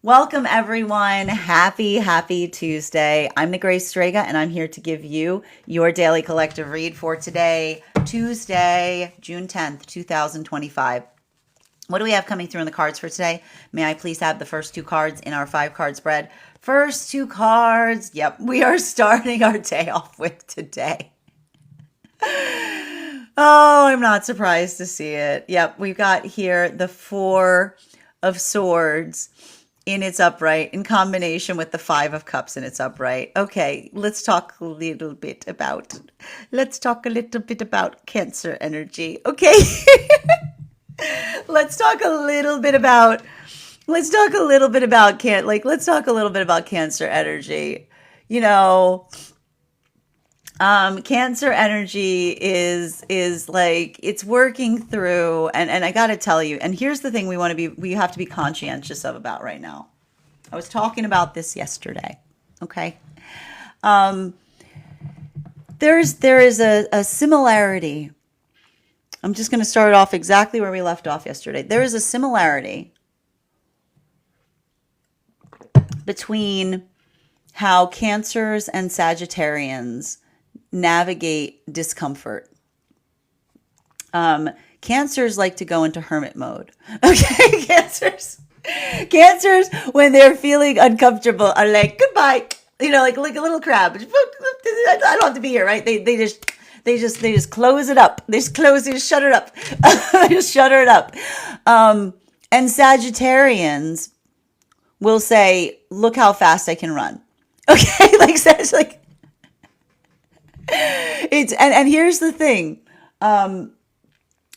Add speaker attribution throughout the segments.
Speaker 1: Welcome, everyone. Happy Tuesday. I'm the Grace Strega, and I'm here to give you your daily collective read for today, Tuesday, June 10th, 2025. What do we have coming through in the cards for today? May I please have the first two cards in our 5-card spread? First two cards. Yep, we are starting our day off with today. Oh, I'm not surprised to see it. Yep, we've got here the Four of Swords in its upright in combination with the Five of Cups in its upright. Okay, let's talk a little bit about Cancer energy. Okay. let's talk a little bit about let's talk a little bit about Cancer energy. You know, Cancer energy is like it's working through, and I got to tell you, and here's the thing we have to be conscientious of about right now. I was talking about this yesterday. Okay. There is a similarity. I'm just going to start off exactly where we left off yesterday. There is a similarity between how Cancers and Sagittarians navigate discomfort. Cancers like to go into hermit mode. Okay, Cancers, when they're feeling uncomfortable, are like, goodbye. You know, like a little crab. I don't have to be here, right? They just close it up. They just shut it up. Just shutter it up. And Sagittarians will say, look how fast I can run. Okay, like it's and here's the thing. A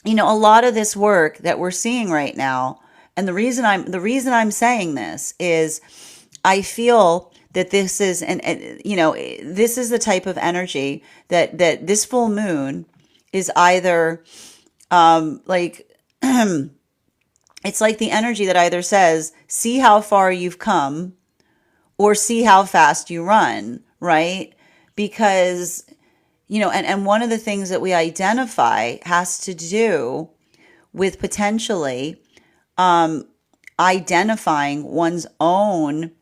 Speaker 1: lot of this work that we're seeing right now, and the reason I'm saying this is I feel that this is this is the type of energy that this full moon is either like it's like the energy that either says, see how far you've come or see how fast you run, right? Because, and one of the things that we identify has to do with potentially identifying one's own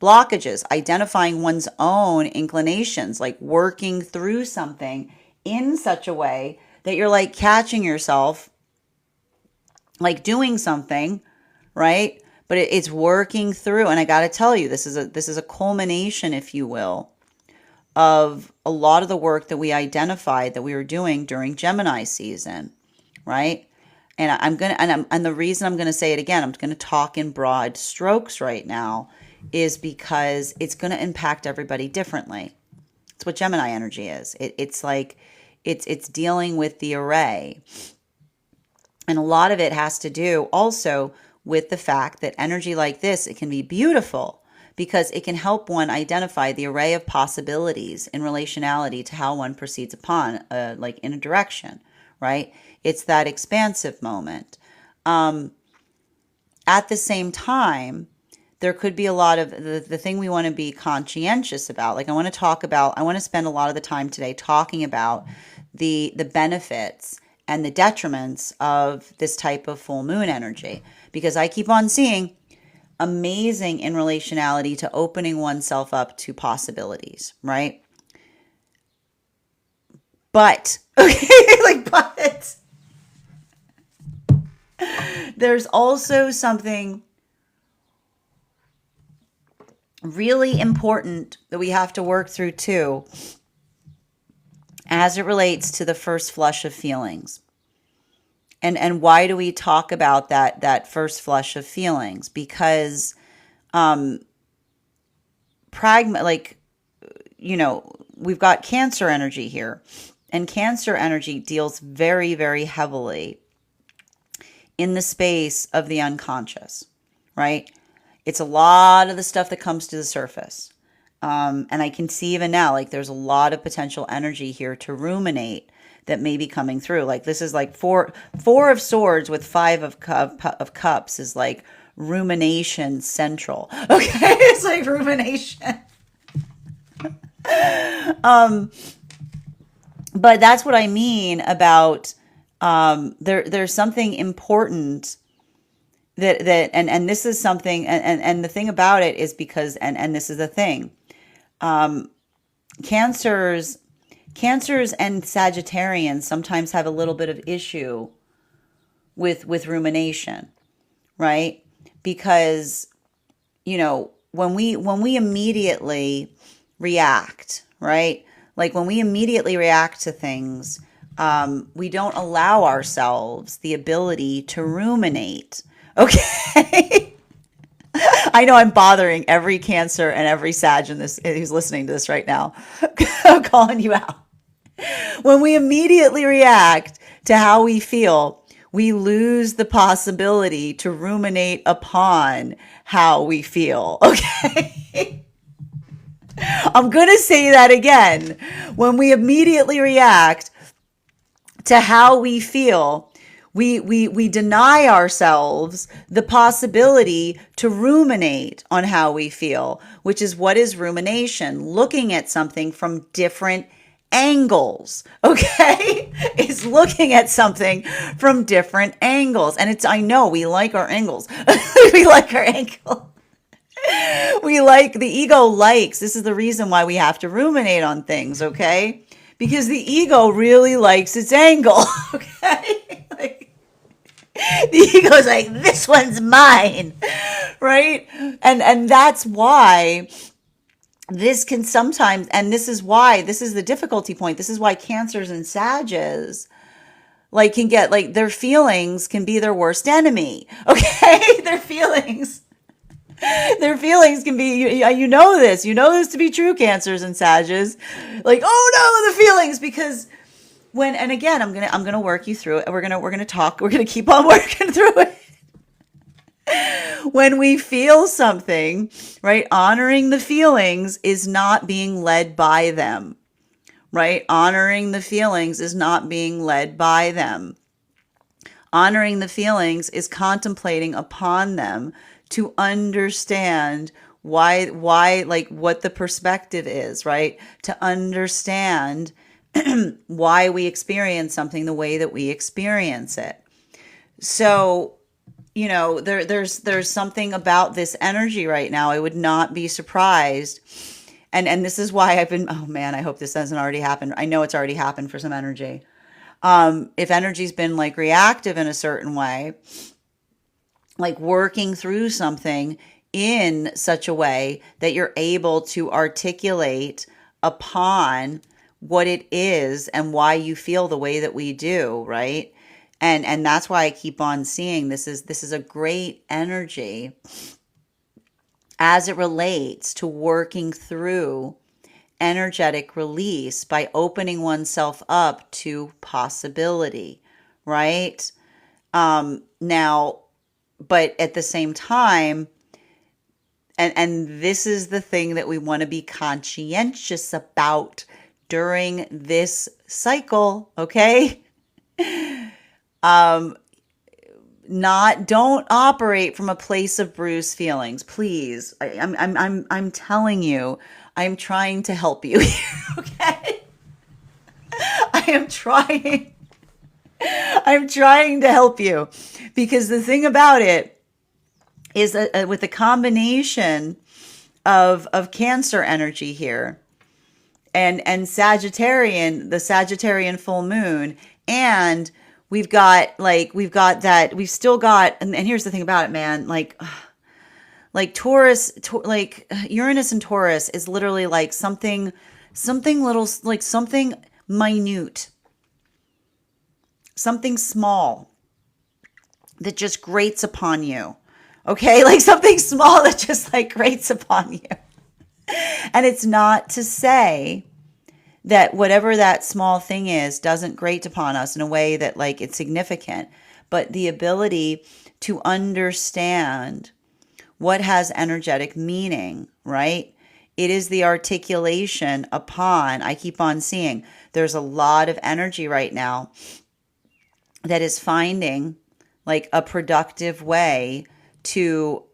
Speaker 1: blockages, identifying one's own inclinations, like working through something in such a way that you're like catching yourself, like doing something, right? But it's working through. And I got to tell you, this is a culmination, if you will, of a lot of the work that we identified that we were doing during Gemini season, right? And the reason I'm gonna say it again, I'm gonna talk in broad strokes right now, is because it's gonna impact everybody differently. It's what Gemini energy is. It's like it's dealing with the array, and a lot of it has to do also with the fact that energy like this, it can be beautiful because it can help one identify the array of possibilities in relationality to how one proceeds upon, like in a direction, right? It's that expansive moment. At the same time, there could be a lot of the thing we want to be conscientious about. Like I want to spend a lot of the time today talking about the benefits and the detriments of this type of full moon energy, because I keep on seeing amazing in relationality to opening oneself up to possibilities, right? But, okay, but there's also something really important that we have to work through too, as it relates to the first flush of feelings. And why do we talk about that first flush of feelings? Because we've got Cancer energy here, and Cancer energy deals very, very heavily in the space of the unconscious, right? It's a lot of the stuff that comes to the surface. And I can see even now, like there's a lot of potential energy here to ruminate that may be coming through. Like this is like four of swords with five of cups is like rumination central. Okay, it's like rumination. But that's what I mean about there's something important and this is something, and the thing about it is because, and this is the thing, cancers and Sagittarians sometimes have a little bit of issue with rumination, right? Because, when we immediately react, right? Like when we immediately react to things, we don't allow ourselves the ability to ruminate. Okay. I know I'm bothering every Cancer and every Sag in this who's listening to this right now. I'm calling you out. When we immediately react to how we feel, we lose the possibility to ruminate upon how we feel. Okay. I'm going to say that again. When we immediately react to how we feel, we deny ourselves the possibility to ruminate on how we feel, which is what is rumination? Looking at something from different angles, okay? It's looking at something from different angles. And I know we like our angles. We like our angle. The ego likes, this is the reason why we have to ruminate on things, okay? Because the ego really likes its angle, okay? The ego's like, this one's mine, right? And that's why this can sometimes, and this is the difficulty point. This is why Cancers and Sages can get, their feelings can be their worst enemy, okay? Their feelings can be, you know this to be true, Cancers and Sages. Oh no, the feelings, because and again, I'm gonna work you through it. We're gonna keep on working through it. When we feel something, right, honoring the feelings is not being led by them, right? Honoring the feelings is not being led by them. Honoring the feelings is contemplating upon them to understand why, what the perspective is, right? To understand why we experience something the way that we experience it. So, there's something about this energy right now. I would not be surprised. And this is why oh man, I hope this hasn't already happened. I know it's already happened for some energy. If energy's been reactive in a certain way, working through something in such a way that you're able to articulate upon what it is and why you feel the way that we do, right? And that's why I keep on seeing this is a great energy as it relates to working through energetic release by opening oneself up to possibility, right? Now, but at the same time, and this is the thing that we want to be conscientious about during this cycle, okay? Don't operate from a place of bruised feelings, please. I'm telling you, I'm trying to help you here, okay? I'm trying to help you, because the thing about it is that with the combination of Cancer energy here and Sagittarian, the Sagittarian full moon, and we've still got, and here's the thing about it, man, Taurus, Uranus and Taurus is literally something little, something minute, something small that just grates upon you. Okay. Something small that just grates upon you. And it's not to say that whatever that small thing is doesn't grate upon us in a way that it's significant, but the ability to understand what has energetic meaning, right? It is the articulation upon, I keep on seeing, there's a lot of energy right now that is finding a productive way to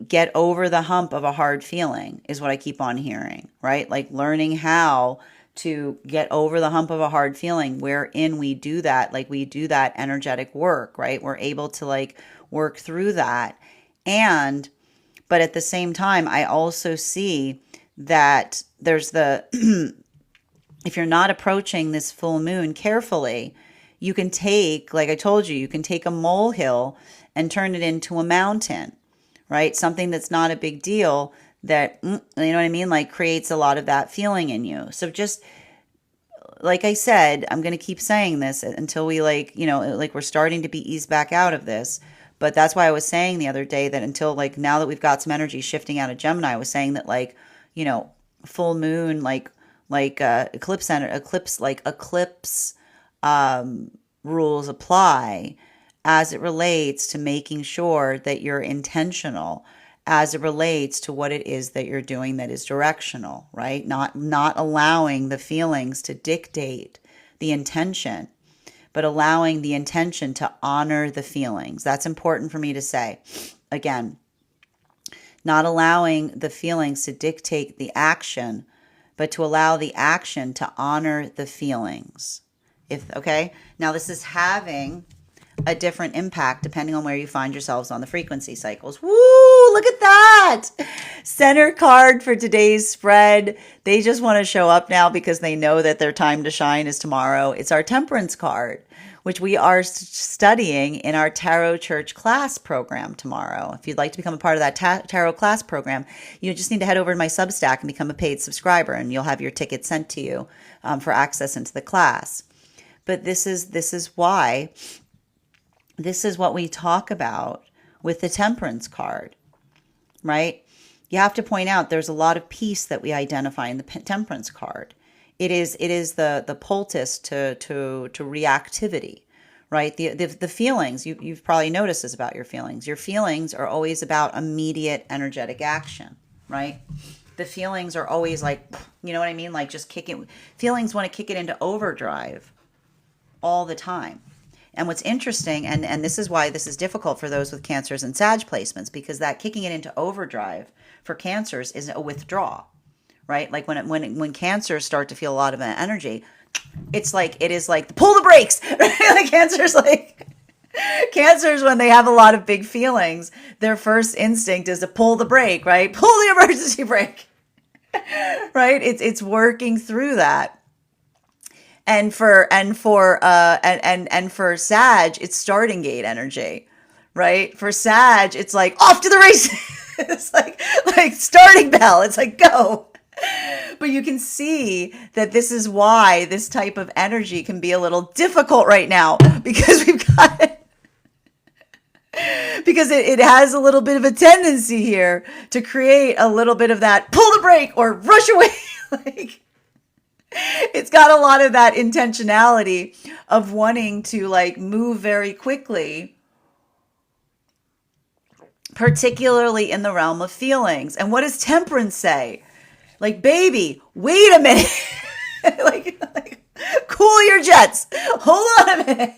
Speaker 1: get over the hump of a hard feeling is what I keep on hearing, right? Learning how to get over the hump of a hard feeling, wherein we do that, we do that energetic work, right? We're able to work through that. But at the same time, I also see that there's if you're not approaching this full moon carefully, you can take, like I told you, you can take a molehill and turn it into a mountain, right? Something that's not a big deal that, you know what I mean? Like creates a lot of that feeling in you. So just, like I said, I'm going to keep saying this until we we're starting to be eased back out of this. But that's why I was saying the other day that until now that we've got some energy shifting out of Gemini, I was saying that full moon, eclipse rules apply as it relates to making sure that you're intentional, as it relates to what it is that you're doing that is directional, right? Not allowing the feelings to dictate the intention, but allowing the intention to honor the feelings. That's important for me to say. Again, not allowing the feelings to dictate the action, but to allow the action to honor the feelings. Okay? Now this is having a different impact depending on where you find yourselves on the frequency cycles. Woo! Look at that! Center card for today's spread. They just want to show up now because they know that their time to shine is tomorrow. It's our Temperance card, which we are studying in our Tarot Church class program tomorrow. If you'd like to become a part of that Tarot class program, you just need to head over to my Substack and become a paid subscriber, and you'll have your ticket sent to you for access into the class. But this is why. This is what we talk about with the Temperance card, right? You have to point out there's a lot of peace that we identify in the Temperance card. It is the poultice to reactivity, right? The feelings, you've probably noticed this about your feelings. Your feelings are always about immediate energetic action, right? The feelings are always like, you know what I mean? Like just feelings want to kick it into overdrive all the time. And what's interesting, and this is why this is difficult for those with Cancers and Sag placements, because that kicking it into overdrive for Cancers is a withdrawal, right? Like when Cancers start to feel a lot of energy, it is like pull the brakes. Like Cancers, when they have a lot of big feelings, their first instinct is to pull the brake, right? Pull the emergency brake, right? It's working through that. And for Sag, it's starting gate energy, right? For Sag, it's like off to the races. It's like starting bell. It's like go. But you can see that this is why this type of energy can be a little difficult right now, because because it has a little bit of a tendency here to create a little bit of that pull the brake or rush away. It's got a lot of that intentionality of wanting to move very quickly, particularly in the realm of feelings. And what does Temperance say? Baby, wait a minute. Cool your jets. Hold on a minute.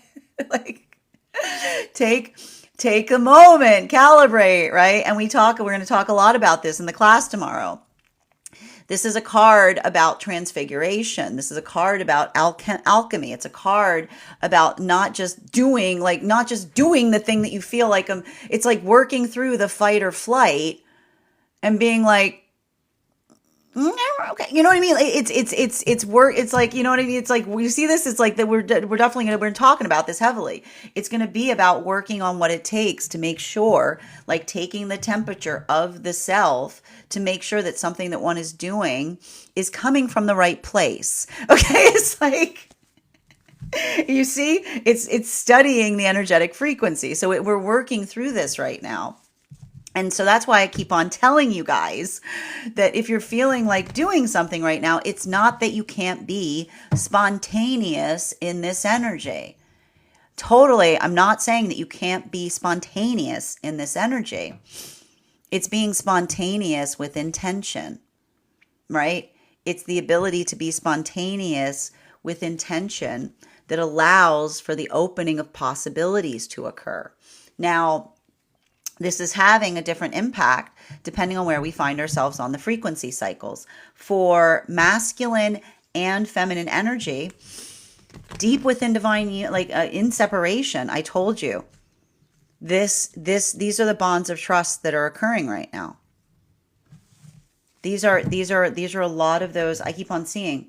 Speaker 1: Take a moment, calibrate, right? And we're going to talk a lot about this in the class tomorrow. This is a card about transfiguration. This is a card about alchemy. It's a card about not just doing the thing that you feel like. It's like working through the fight or flight and being like, okay, you know what I mean? It's work. It's like, you know what I mean? It's like, we see this. It's like that we're definitely we're talking about this heavily. It's going to be about working on what it takes to make sure, taking the temperature of the self to make sure that something that one is doing is coming from the right place. Okay. It's like, you see, it's studying the energetic frequency. So we're working through this right now. And so that's why I keep on telling you guys that if you're feeling like doing something right now, it's not that you can't be spontaneous in this energy. Totally, I'm not saying that you can't be spontaneous in this energy. It's being spontaneous with intention, right? It's the ability to be spontaneous with intention that allows for the opening of possibilities to occur. Now, this is having a different impact depending on where we find ourselves on the frequency cycles. For masculine and feminine energy, deep within divine, in separation, I told you, These are the bonds of trust that are occurring right now. These are a lot of those. I keep on seeing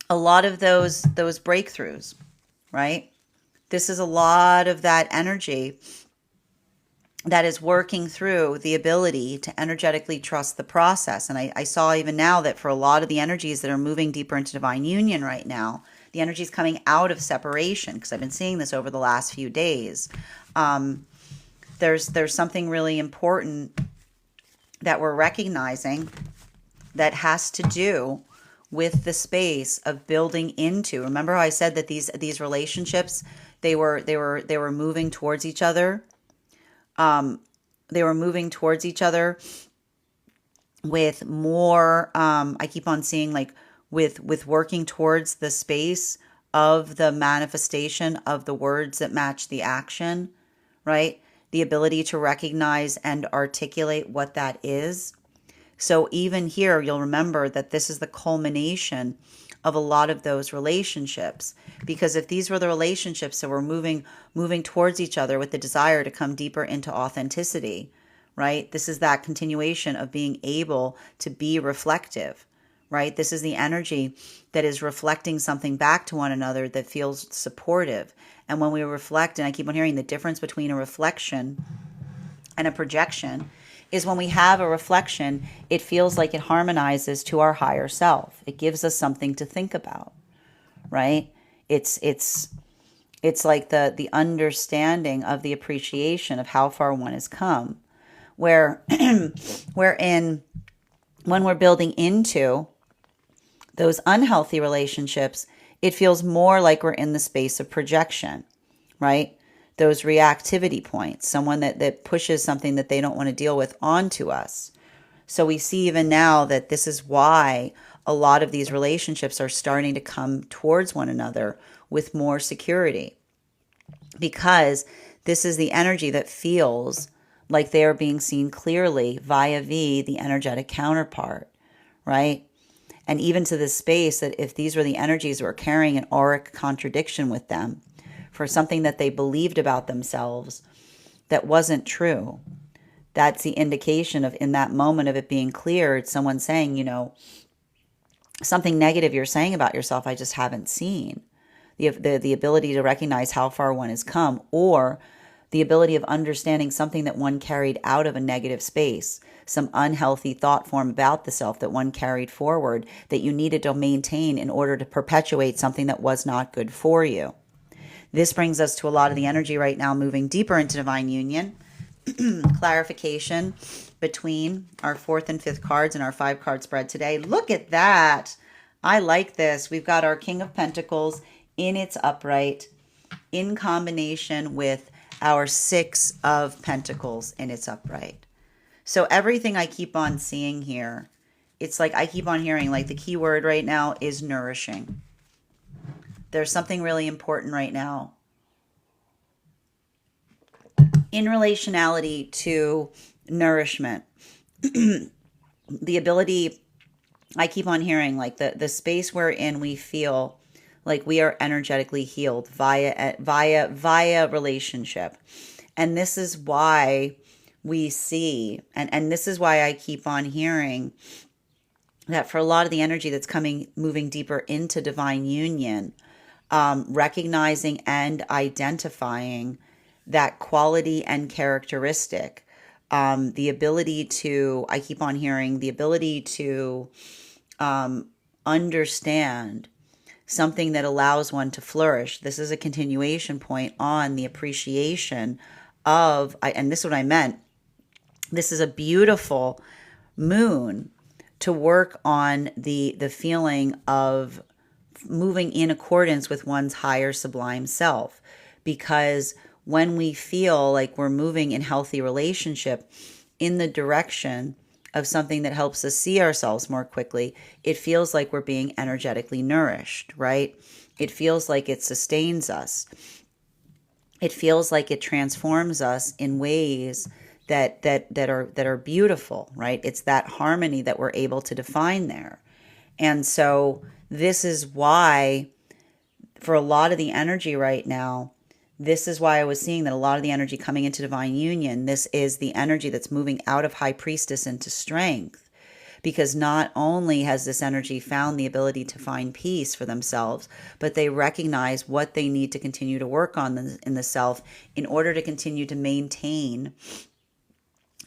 Speaker 1: a lot of those breakthroughs, right? This is a lot of that energy that is working through the ability to energetically trust the process. And I saw even now that for a lot of the energies that are moving deeper into divine union right now, the energy is coming out of separation, because I've been seeing this over the last few days. There's something really important that we're recognizing that has to do with the space of building into. Remember how I said that these relationships, they were moving towards each other. They were moving towards each other with more. I keep on seeing like with working towards the space of the manifestation of the words that match the action, right? The ability to recognize and articulate what that is. So even here, you'll remember that this is the culmination of a lot of those relationships. Because if these were the relationships that were moving towards each other with the desire to come deeper into authenticity, right? This is that continuation of being able to be reflective, right? This is the energy that is reflecting something back to one another that feels supportive. And when we reflect, and I keep on hearing the difference between a reflection and a projection is when we have a reflection, it feels like it harmonizes to our higher self. It gives us something to think about, right? It's like the understanding of the appreciation of how far one has come. Wherein when we're building into those unhealthy relationships, it feels more like we're in the space of projection, right? Those reactivity points, someone that pushes something that they don't want to deal with onto us. So we see even now that this is why a lot of these relationships are starting to come towards one another with more security, because this is the energy that feels like they are being seen clearly via the energetic counterpart, right? And even to this space that if these were the energies that were carrying an auric contradiction with them, for something that they believed about themselves that wasn't true, that's the indication of, in that moment of it being cleared, someone saying, something negative you're saying about yourself, I just haven't seen. The ability to recognize how far one has come, or the ability of understanding something that one carried out of a negative space, some unhealthy thought form about the self that one carried forward that you needed to maintain in order to perpetuate something that was not good for you. This brings us to a lot of the energy right now moving deeper into divine union. Clarification between our 4th and 5th cards in our 5-card spread today. Look at that. I like this. We've got our King of Pentacles in its upright in combination with our 6 of Pentacles in its upright. So everything I keep on seeing here, it's like I keep on hearing like the key word right now is nourishing. There's something really important right now in relationality to nourishment. The ability, I keep on hearing like the space we're in, we feel like we are energetically healed via relationship. And this is why we see, and this is why I keep on hearing that for a lot of the energy that's moving deeper into divine union, recognizing and identifying that quality and characteristic, the ability to, I keep on hearing, the ability to understand something that allows one to flourish. This is a continuation point on the appreciation of, and this is what I meant, this is a beautiful moon to work on the feeling of moving in accordance with one's higher sublime self. Because when we feel like we're moving in healthy relationship in the direction of something that helps us see ourselves more quickly, it feels like we're being energetically nourished, right? It feels like it sustains us. It feels like it transforms us in ways that are beautiful, right? It's that harmony that we're able to define there. And so this is why for a lot of the energy right now, This is why I was seeing that a lot of the energy coming into divine union, this is the energy that's moving out of high priestess into strength. Because not only has this energy found the ability to find peace for themselves, but they recognize what they need to continue to work on in the self in order to continue to maintain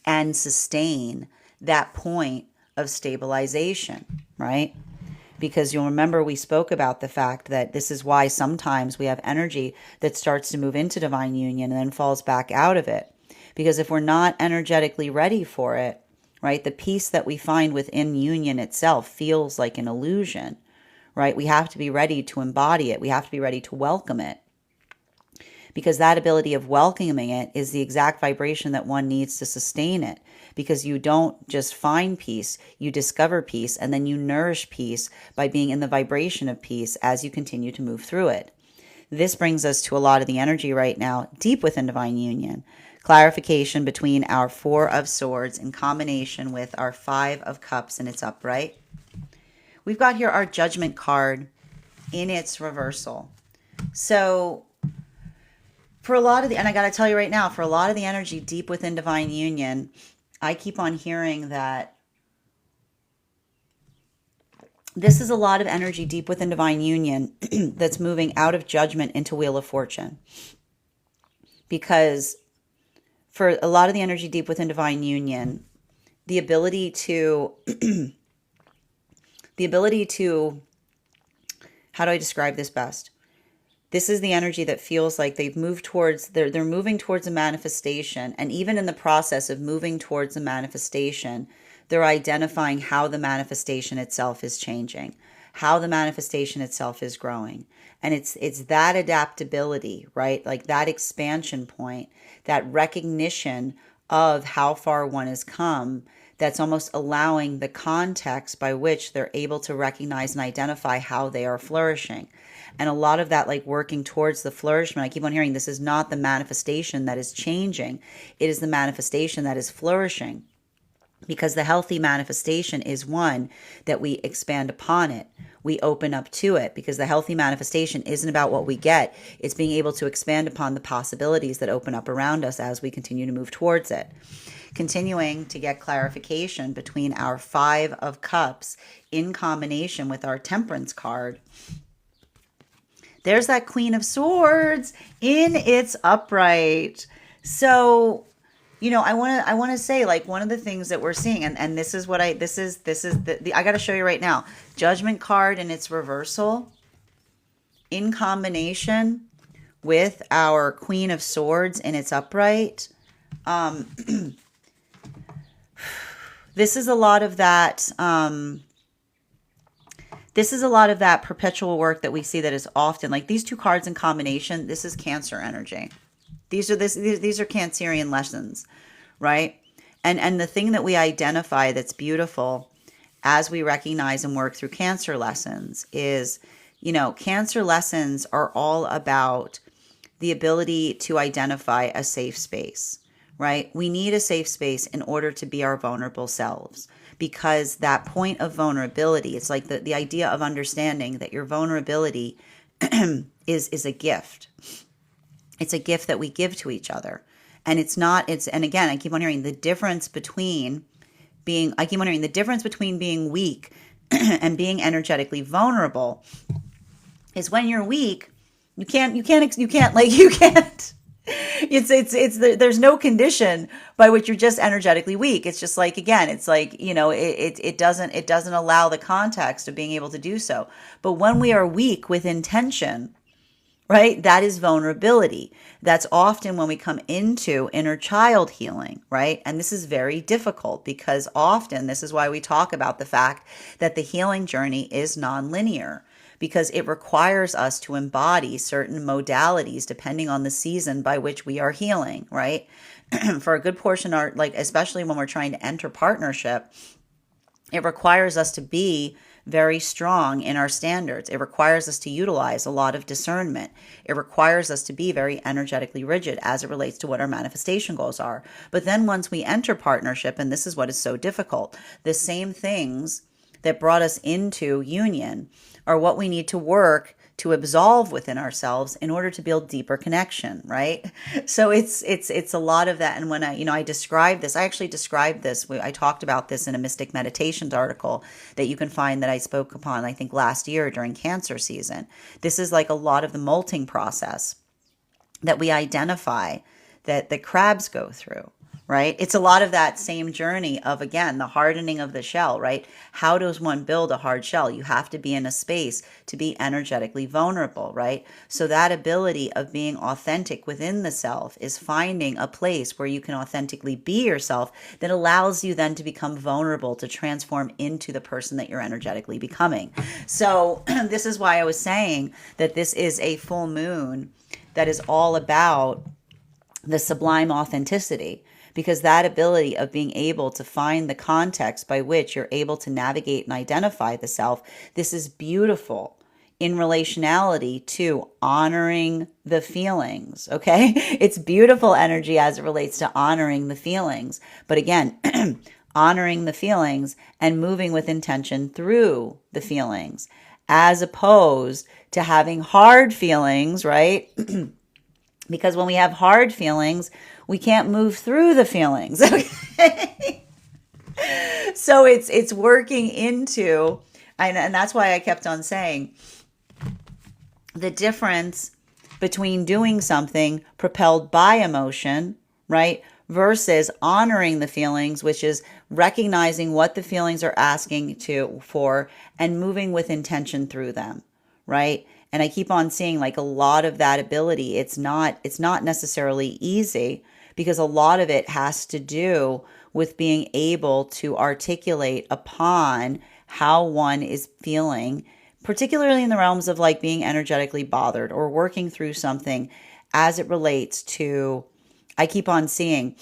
Speaker 1: and sustain that point of stabilization, right? Because you'll remember we spoke about the fact that this is why sometimes we have energy that starts to move into divine union and then falls back out of it. Because if we're not energetically ready for it, right, the peace that we find within union itself feels like an illusion, right? We have to be ready to embody it. We have to be ready to welcome it. Because that ability of welcoming it is the exact vibration that one needs to sustain it. Because you don't just find peace, you discover peace, and then you nourish peace by being in the vibration of peace as you continue to move through it. This brings us to a lot of the energy right now, deep within divine union. Clarification between our Four of Swords in combination with our Five of Cups and its upright. We've got here our Judgment card in its reversal. So for a lot of and I got to tell you right now, for a lot of the energy deep within divine union, I keep on hearing that this is a lot of energy deep within divine union that's moving out of judgment into Wheel of Fortune. Because for a lot of the energy deep within divine union, the ability to, how do I describe this best? This is the energy that feels like they've moved towards, they're moving towards a manifestation. And even in the process of moving towards a manifestation, they're identifying how the manifestation itself is changing, how the manifestation itself is growing. And it's that adaptability, right? Like that expansion point, that recognition of how far one has come, that's almost allowing the context by which they're able to recognize and identify how they are flourishing. And a lot of that, like working towards the flourishment, I keep on hearing this is not the manifestation that is changing. It is the manifestation that is flourishing. Because the healthy manifestation is one that we expand upon it. We open up to it, because the healthy manifestation isn't about what we get. It's being able to expand upon the possibilities that open up around us as we continue to move towards it. Continuing to get clarification between our Five of Cups in combination with our Temperance card. There's that Queen of Swords in its upright. So, you know, I want to say, like, one of the things that we're seeing, and this is what I got to show you right now. Judgment card in its reversal in combination with our Queen of Swords in its upright. This is a lot of that. This is a lot of that perpetual work that we see that is often like these two cards in combination. This is Cancer energy. These are Cancerian lessons, right? And the thing that we identify that's beautiful as we recognize and work through Cancer lessons is, you know, Cancer lessons are all about the ability to identify a safe space, right? We need a safe space in order to be our vulnerable selves. Because that point of vulnerability, it's like the idea of understanding that your vulnerability is a gift. It's a gift that we give to each other. And and again, I keep on hearing the difference between being weak and being energetically vulnerable is when you're weak, there's no condition by which you're just energetically weak. It's just like, again, it's like, you know, it doesn't allow the context of being able to do so. But when we are weak with intention, right, that is vulnerability. That's often when we come into inner child healing, right? And this is very difficult because often this is why we talk about the fact that the healing journey is nonlinear. Because it requires us to embody certain modalities depending on the season by which we are healing, right? For a good portion, especially when we're trying to enter partnership, it requires us to be very strong in our standards. It requires us to utilize a lot of discernment. It requires us to be very energetically rigid as it relates to what our manifestation goals are. But then once we enter partnership, and this is what is so difficult, the same things that brought us into union are what we need to work to absolve within ourselves in order to build deeper connection, right? So it's a lot of that. And when I describe this, I actually described this. I talked about this in a Mystic Meditations article that you can find that I spoke upon, I think, last year during Cancer season. This is like a lot of the molting process that we identify that the crabs go through, right? It's a lot of that same journey of, again, the hardening of the shell, right? How does one build a hard shell? You have to be in a space to be energetically vulnerable, right? So that ability of being authentic within the self is finding a place where you can authentically be yourself that allows you then to become vulnerable, to transform into the person that you're energetically becoming. So this is why I was saying that this is a full moon that is all about the sublime authenticity, because that ability of being able to find the context by which you're able to navigate and identify the self, this is beautiful in relationality to honoring the feelings, okay? It's beautiful energy as it relates to honoring the feelings. But again, honoring the feelings and moving with intention through the feelings, as opposed to having hard feelings, right? Because when we have hard feelings, we can't move through the feelings. Okay? So it's working into, and that's why I kept on saying the difference between doing something propelled by emotion, right, versus honoring the feelings, which is recognizing what the feelings are asking for and moving with intention through them, right? And I keep on seeing like a lot of that ability. It's not necessarily easy, because a lot of it has to do with being able to articulate upon how one is feeling, particularly in the realms of like being energetically bothered or working through something as it relates to, I keep on seeing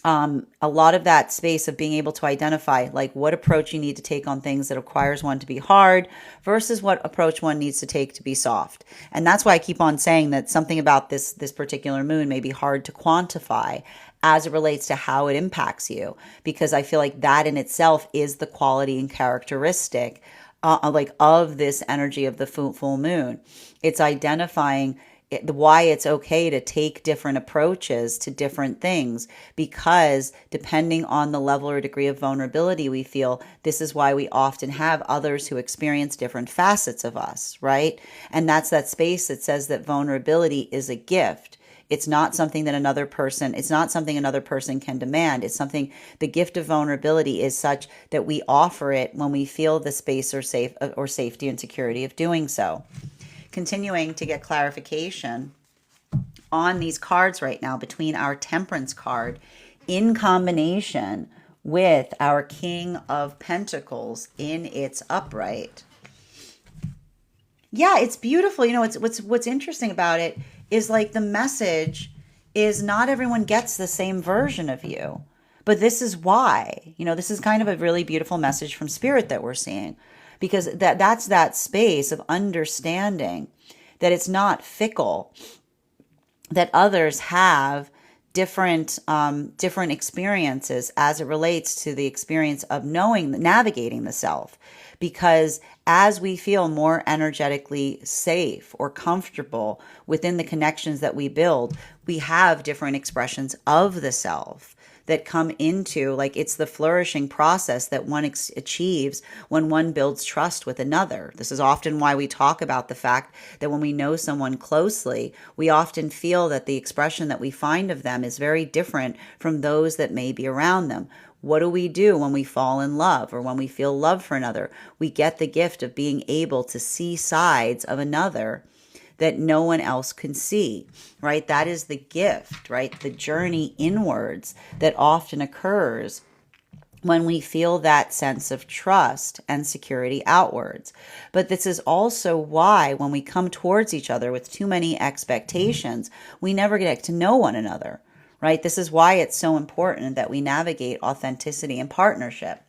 Speaker 1: a lot of that space of being able to identify like what approach you need to take on things that requires one to be hard versus what approach one needs to take to be soft. And that's why I keep on saying that something about this particular moon may be hard to quantify as it relates to how it impacts you, because I feel like that in itself is the quality and characteristic like of this energy of the full moon. It's identifying why it's okay to take different approaches to different things, because depending on the level or degree of vulnerability we feel, this is why we often have others who experience different facets of us, right? And that's that space that says that vulnerability is a gift. It's not something that another person can demand. It's something, the gift of vulnerability is such that we offer it when we feel the space or safety and security of doing so. Continuing to get clarification on these cards right now between our Temperance card in combination with our King of Pentacles in its upright. Yeah, it's beautiful. You know, what's interesting about it is like the message is not everyone gets the same version of you. But this is why, this is kind of a really beautiful message from Spirit that we're seeing, because that's that space of understanding that it's not fickle, that others have different experiences as it relates to the experience of navigating the self. Because as we feel more energetically safe or comfortable within the connections that we build, we have different expressions of the self that come into, like, it's the flourishing process that one achieves when one builds trust with another. This is often why we talk about the fact that when we know someone closely, we often feel that the expression that we find of them is very different from those that may be around them. What do we do when we fall in love or when we feel love for another? We get the gift of being able to see sides of another that no one else can see, right? That is the gift, right? The journey inwards that often occurs when we feel that sense of trust and security outwards. But this is also why when we come towards each other with too many expectations, we never get to know one another, right? This is why it's so important that we navigate authenticity and partnership.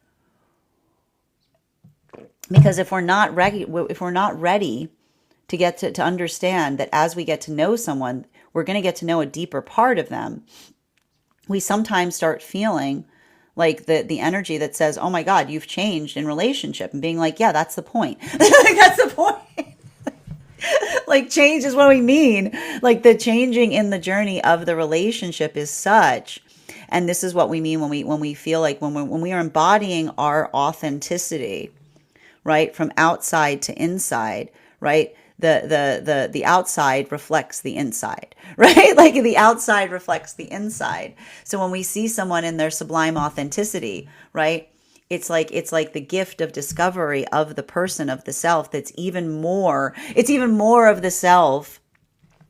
Speaker 1: Because if we're not ready to get to understand that as we get to know someone, we're going to get to know a deeper part of them, we sometimes start feeling like the energy that says, oh my God, you've changed in relationship, and being like, yeah, that's the point. That's the point. Like change is what we mean. Like the changing in the journey of the relationship is such. And this is what we mean when we feel like when we are embodying our authenticity, right? From outside to inside, right? The outside reflects the inside, right? Like the outside reflects the inside. So when we see someone in their sublime authenticity, right? It's like the gift of discovery of the person, of the self, it's even more of the self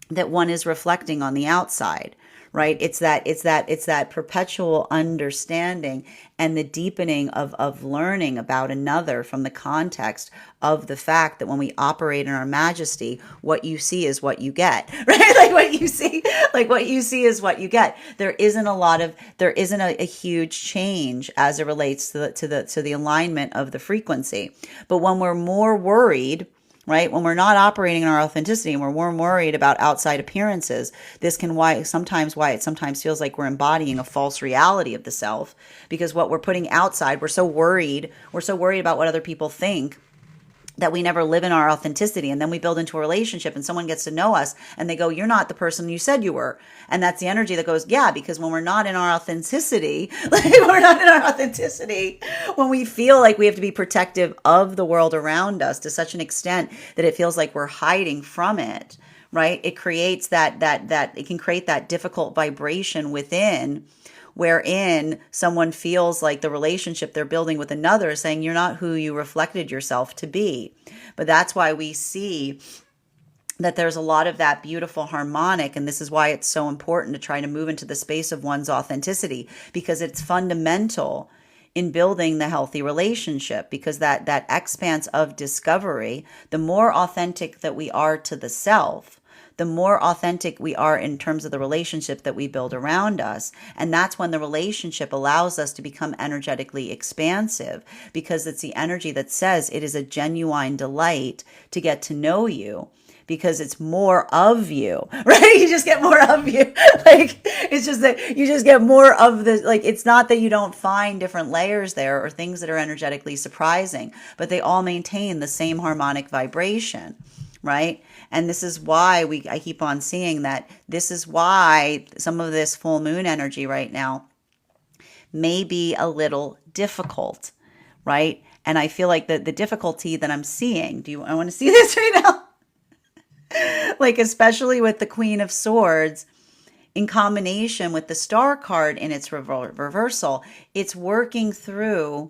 Speaker 1: that one is reflecting on the outside, right? It's that perpetual understanding and the deepening of learning about another from the context of the fact that when we operate in our majesty, what you see is what you get, right? What you see is what you get. There isn't a huge change as it relates to the alignment of the frequency. But when we're more worried, right? When we're not operating in our authenticity and we're more worried about outside appearances, this can why it sometimes feels like we're embodying a false reality of the self, because what we're putting outside, we're so worried about what other people think that we never live in our authenticity. And then we build into a relationship and someone gets to know us and they go, you're not the person you said you were. And that's the energy that goes, yeah, because when we're not in our authenticity, when we feel like we have to be protective of the world around us to such an extent that it feels like we're hiding from it, right? It creates it can create that difficult vibration within, wherein someone feels like the relationship they're building with another is saying, you're not who you reflected yourself to be. But that's why we see that there's a lot of that beautiful harmonic. And this is why it's so important to try to move into the space of one's authenticity, because it's fundamental in building the healthy relationship, because that expanse of discovery, the more authentic that we are to the self, the more authentic we are in terms of the relationship that we build around us. And that's when the relationship allows us to become energetically expansive, because it's the energy that says it is a genuine delight to get to know you, because it's more of you, right? You just get more of you. Like, it's just that you just get more of the, like, it's not that you don't find different layers there or things that are energetically surprising, but they all maintain the same harmonic vibration, right? And this is why I keep on seeing that. This is why some of this full moon energy right now may be a little difficult, right? And I feel like the difficulty that I'm seeing, I want to see this right now? Like, especially with the Queen of Swords in combination with the Star card in its reversal, it's working through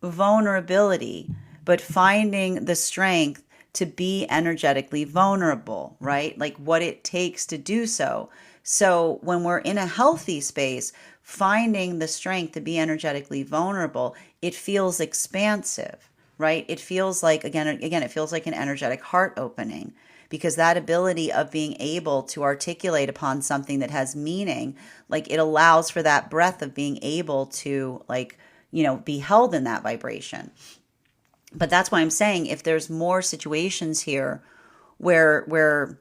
Speaker 1: vulnerability, but finding the strength to be energetically vulnerable, right? Like what it takes to do so. So when we're in a healthy space, finding the strength to be energetically vulnerable, it feels expansive, right? It feels like, again, it feels like an energetic heart opening, because that ability of being able to articulate upon something that has meaning, like it allows for that breath of being able to, like, be held in that vibration. But that's why I'm saying, if there's more situations here where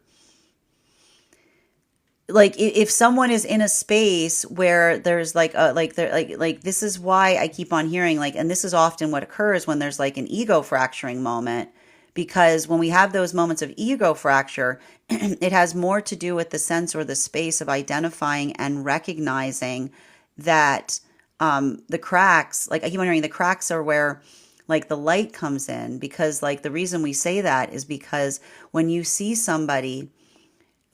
Speaker 1: like if someone is in a space where there's like this is why I keep on hearing, like, and this is often what occurs when there's like an ego fracturing moment, because when we have those moments of ego fracture, it has more to do with the sense or the space of identifying and recognizing that the cracks, like I keep on hearing, the cracks are where like the light comes in. Because like the reason we say that is because when you see somebody,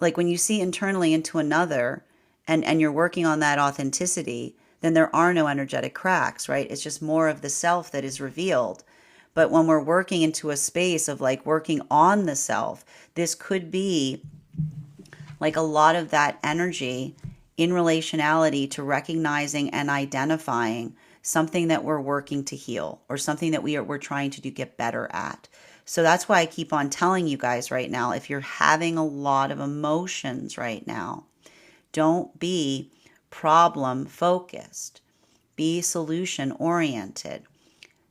Speaker 1: like when you see internally into another and you're working on that authenticity, then there are no energetic cracks, right? It's just more of the self that is revealed. But when we're working into a space of like working on the self, this could be like a lot of that energy in relationality to recognizing and identifying something that we're working to heal, or something that we're trying to get better at. So that's why I keep on telling you guys right now, if you're having a lot of emotions right now, don't be problem focused. Be solution oriented.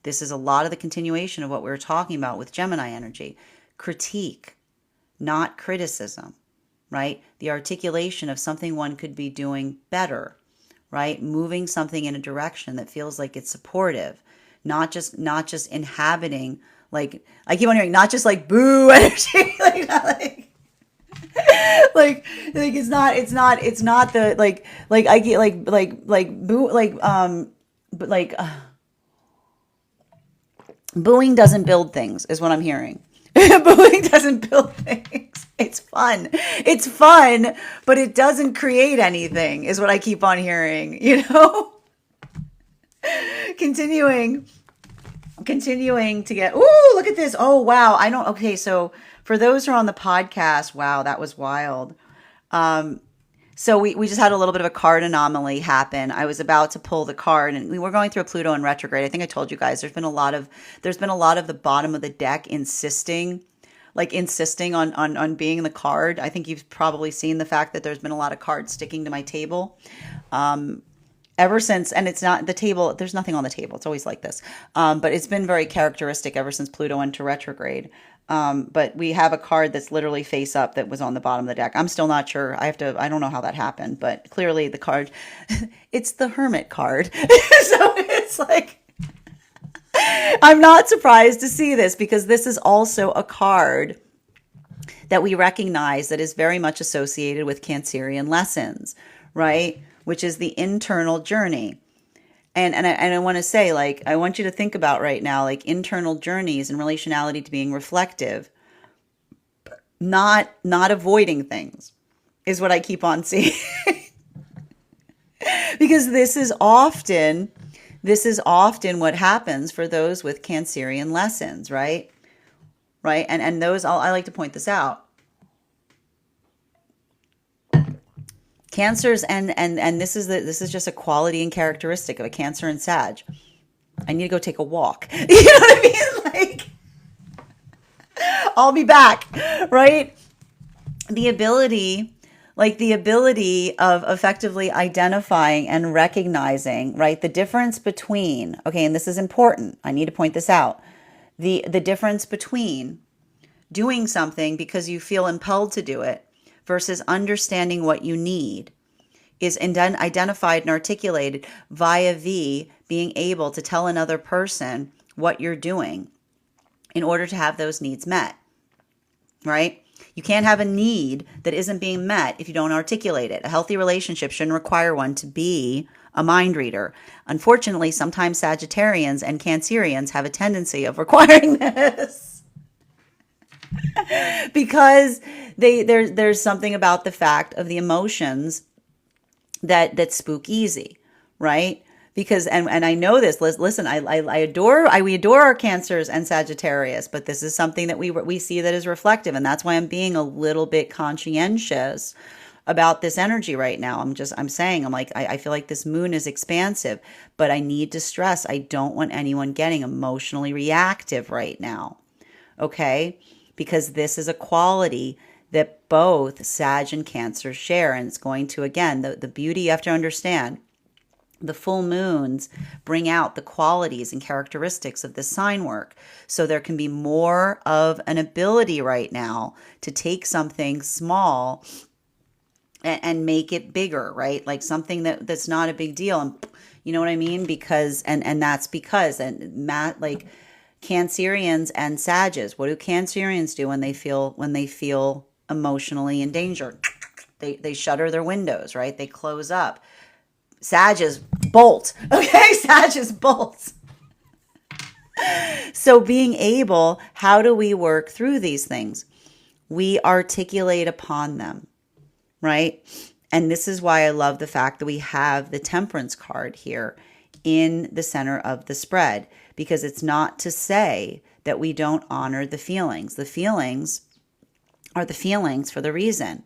Speaker 1: This is a lot of the continuation of what we were talking about with Gemini energy. Critique, not criticism, right? The articulation of something one could be doing better, right? Moving something in a direction that feels like it's supportive, not just inhabiting, like I keep on hearing, not just like boo energy, like like it's not the like I get but booing doesn't build things is what I'm hearing. Booing doesn't build things. It's fun. It's fun, but it doesn't create anything is what I keep on hearing, continuing continuing to get, ooh, look at this. Oh, wow. Okay. So for those who are on the podcast, wow, that was wild. So we just had a little bit of a card anomaly happen. I was about to pull the card and we were going through a Pluto in retrograde. I think I told you guys there's been a lot of the bottom of the deck insisting on being the card. I think you've probably seen the fact that there's been a lot of cards sticking to my table. Ever since, and it's not the table, there's nothing on the table. It's always like this. But it's been very characteristic ever since Pluto went to retrograde. But we have a card that's literally face up that was on the bottom of the deck. I'm still not sure. I don't know how that happened, but clearly the card, it's the Hermit card. So it's like, I'm not surprised to see this because this is also a card that we recognize that is very much associated with Cancerian lessons, right? Which is the internal journey. And I want to say, like, I want you to think about right now, like internal journeys and relationality to being reflective, not avoiding things is what I keep on seeing. Because this is often what happens for those with Cancerian lessons, right? Right. And those, I like to point this out. Cancers and this is just a quality and characteristic of a Cancer and Sag. I need to go take a walk. You know what I mean? Like, I'll be back, right? The ability of effectively identifying and recognizing, right? The difference between, okay, and this is important. I need to point this out. The difference between doing something because you feel impelled to do it versus understanding what you need is identified and articulated via being able to tell another person what you're doing in order to have those needs met, right? You can't have a need that isn't being met if you don't articulate it. A healthy relationship shouldn't require one to be a mind reader. Unfortunately, sometimes Sagittarians and Cancerians have a tendency of requiring this. Because there's something about the fact of the emotions that spook easy, right? Because and I know this. Listen, we adore our Cancers and Sagittarius, but this is something that we see that is reflective, and that's why I'm being a little bit conscientious about this energy right now. I'm saying I feel like this moon is expansive, but I need to stress I don't want anyone getting emotionally reactive right now. Okay? Because this is a quality that both Sag and Cancer share. And it's going to, again, the beauty you have to understand, the full moons bring out the qualities and characteristics of the sign work. So there can be more of an ability right now to take something small and make it bigger, right? Like something that's not a big deal. And you know what I mean? Because, and that's because, and Matt, like, Cancerians and Sages. What do Cancerians do when they feel emotionally endangered? They shutter their windows, right? They close up. Sages bolt. Okay, Sages bolt. So being able, how do we work through these things? We articulate upon them, right? And this is why I love the fact that we have the Temperance card here in the center of the spread, because it's not to say that we don't honor the feelings. The feelings are the feelings for the reason.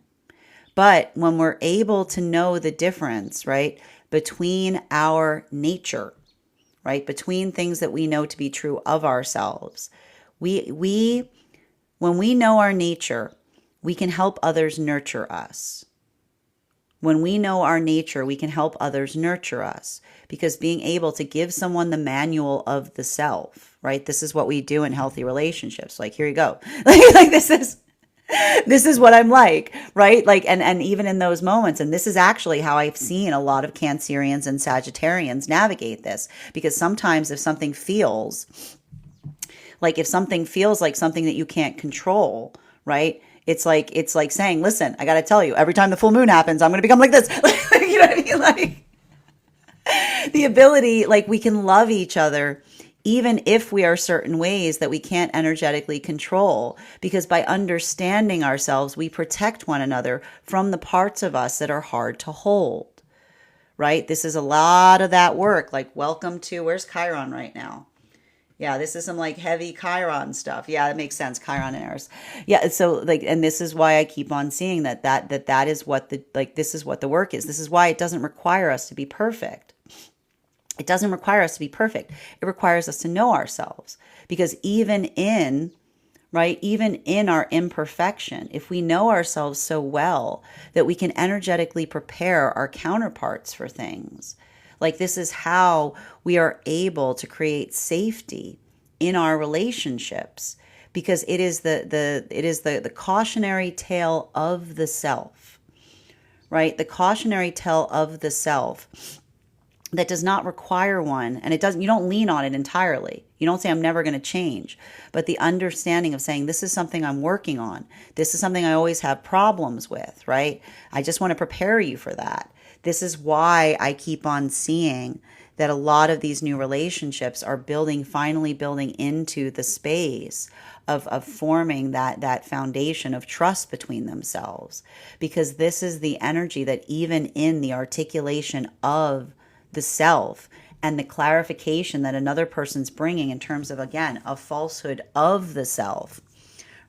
Speaker 1: But when we're able to know the difference, right, between our nature, right, between things that we know to be true of ourselves, when we know our nature, we can help others nurture us. When we know our nature, we can help others nurture us, because being able to give someone the manual of the self, right? This is what we do in healthy relationships. Like, here you go. Like this is what I'm like, right? Like, and even in those moments, and this is actually how I've seen a lot of Cancerians and Sagittarians navigate this, because sometimes if something feels like something that you can't control, right? It's like saying, listen, I got to tell you, every time the full moon happens, I'm going to become like this. You know what I mean? Like the ability, like we can love each other even if we are certain ways that we can't energetically control, because by understanding ourselves, we protect one another from the parts of us that are hard to hold, right? This is a lot of that work. Like, welcome to, where's Chiron right now? Yeah, this is some like heavy Chiron stuff. Yeah, that makes sense. Chiron and Eris. Yeah, so like, and this is why I keep on seeing that is what the, like, this is what the work is. This is why it doesn't require us to be perfect. It doesn't require us to be perfect. It requires us to know ourselves, because even in, right, even in our imperfection, if we know ourselves so well that we can energetically prepare our counterparts for things, like this is how we are able to create safety in our relationships, because it is the cautionary tale of the self, right? The cautionary tale of the self that does not require one, and it doesn't, you don't lean on it entirely. You don't say, I'm never going to change. But the understanding of saying, this is something I'm working on. This is something I always have problems with, right? I just want to prepare you for that. This is why I keep on seeing that a lot of these new relationships are finally building into the space of forming that foundation of trust between themselves. Because this is the energy that even in the articulation of the self and the clarification that another person's bringing in terms of, again, a falsehood of the self,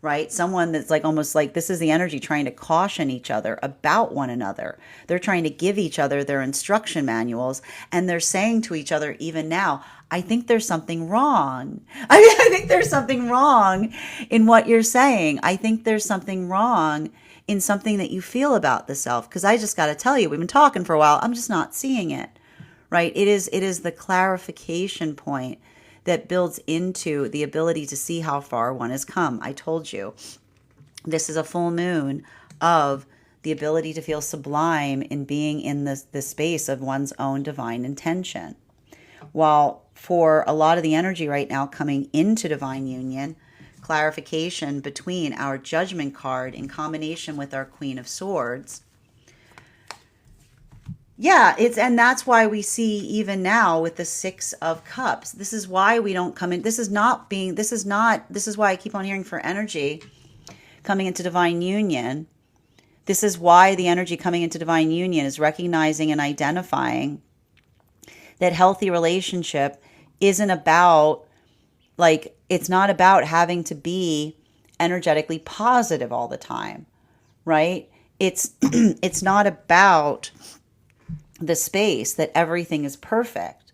Speaker 1: right? Someone that's like, almost like, this is the energy trying to caution each other about one another. They're trying to give each other their instruction manuals, and they're saying to each other, even now, I think there's something wrong. I think there's something wrong in what you're saying. I think there's something wrong in something that you feel about the self. Because I just got to tell you, we've been talking for a while. I'm just not seeing it. Right? It is the clarification point that builds into the ability to see how far one has come. I told you, this is a full moon of the ability to feel sublime in being in the space of one's own divine intention. While for a lot of the energy right now coming into divine union, clarification between our judgment card in combination with our Queen of Swords. Yeah, and that's why we see even now with the Six of Cups. This is why we don't come in. This is why I keep on hearing for energy coming into divine union. This is why the energy coming into divine union is recognizing and identifying that healthy relationship isn't about, like, it's not about having to be energetically positive all the time, right? It's not about the space that everything is perfect,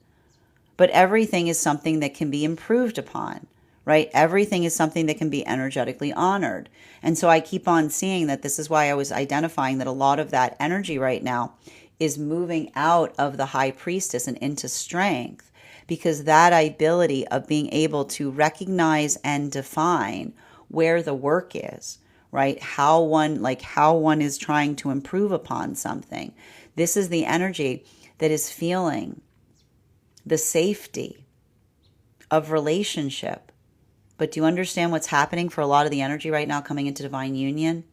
Speaker 1: but everything is something that can be improved upon, right? Everything is something that can be energetically honored. And so I keep on seeing that this is why I was identifying that a lot of that energy right now is moving out of the high priestess and into strength, because that ability of being able to recognize and define where the work is, right? How one is trying to improve upon something. This is the energy that is feeling the safety of relationship. But do you understand what's happening for a lot of the energy right now coming into divine union?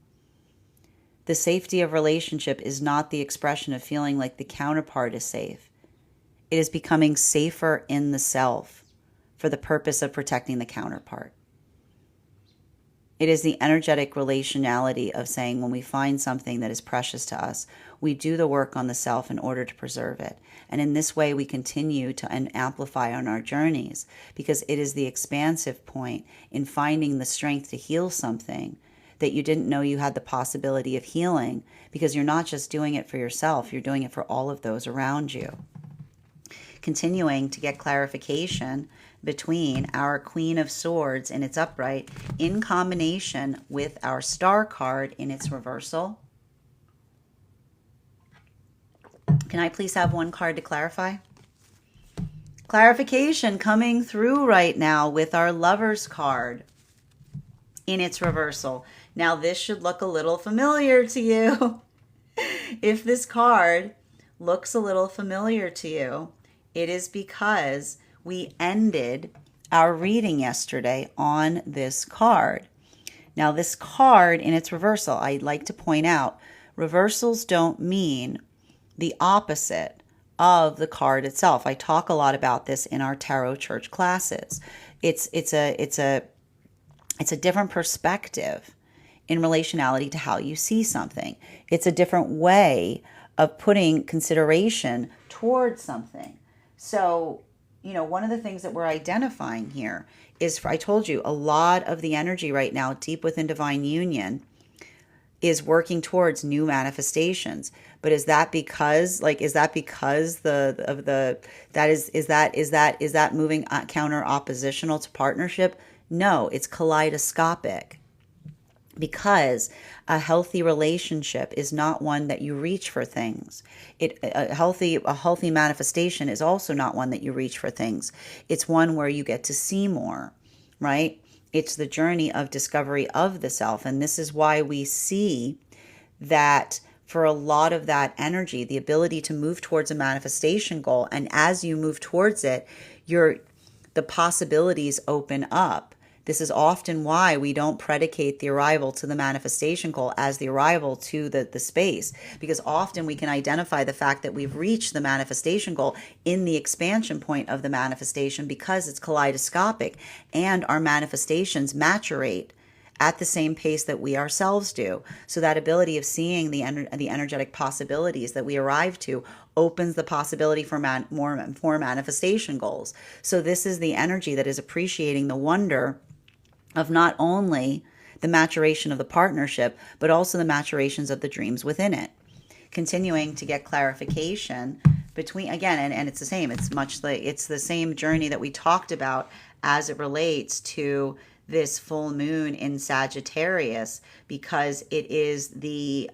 Speaker 1: The safety of relationship is not the expression of feeling like the counterpart is safe. It is becoming safer in the self for the purpose of protecting the counterpart. It is the energetic relationality of saying, when we find something that is precious to us, we do the work on the self in order to preserve it. And in this way, we continue to amplify on our journeys, because it is the expansive point in finding the strength to heal something that you didn't know you had the possibility of healing, because you're not just doing it for yourself, you're doing it for all of those around you. Continuing to get clarification between our Queen of Swords in its upright in combination with our Star card in its reversal. Can I please have one card to clarify? Clarification coming through right now with our Lovers card in its reversal. Now this should look a little familiar to you. If this card looks a little familiar to you, it is because we ended our reading yesterday on this card. Now, this card in its reversal, I'd like to point out, reversals don't mean the opposite of the card itself. I talk a lot about this in our tarot church classes. It's a different perspective in relationality to how you see something. It's a different way of putting consideration towards something. So, one of the things that we're identifying here is, I told you, a lot of the energy right now, deep within divine union, is working towards new manifestations. But is that because is that moving counter oppositional to partnership? No, it's kaleidoscopic. Because a healthy relationship is not one that you reach for things. A healthy manifestation is also not one that you reach for things. It's one where you get to see more, right? It's the journey of discovery of the self. And this is why we see that for a lot of that energy, the ability to move towards a manifestation goal. And as you move towards it, the possibilities open up. This is often why we don't predicate the arrival to the manifestation goal as the arrival to the space, because often we can identify the fact that we've reached the manifestation goal in the expansion point of the manifestation, because it's kaleidoscopic and our manifestations maturate at the same pace that we ourselves do. So that ability of seeing the energetic possibilities that we arrive to opens the possibility for more manifestation goals. So this is the energy that is appreciating the wonder of not only the maturation of the partnership, but also the maturations of the dreams within it. Continuing to get clarification between, again, and it's the same. It's the same journey that we talked about as it relates to this full moon in Sagittarius, because it is the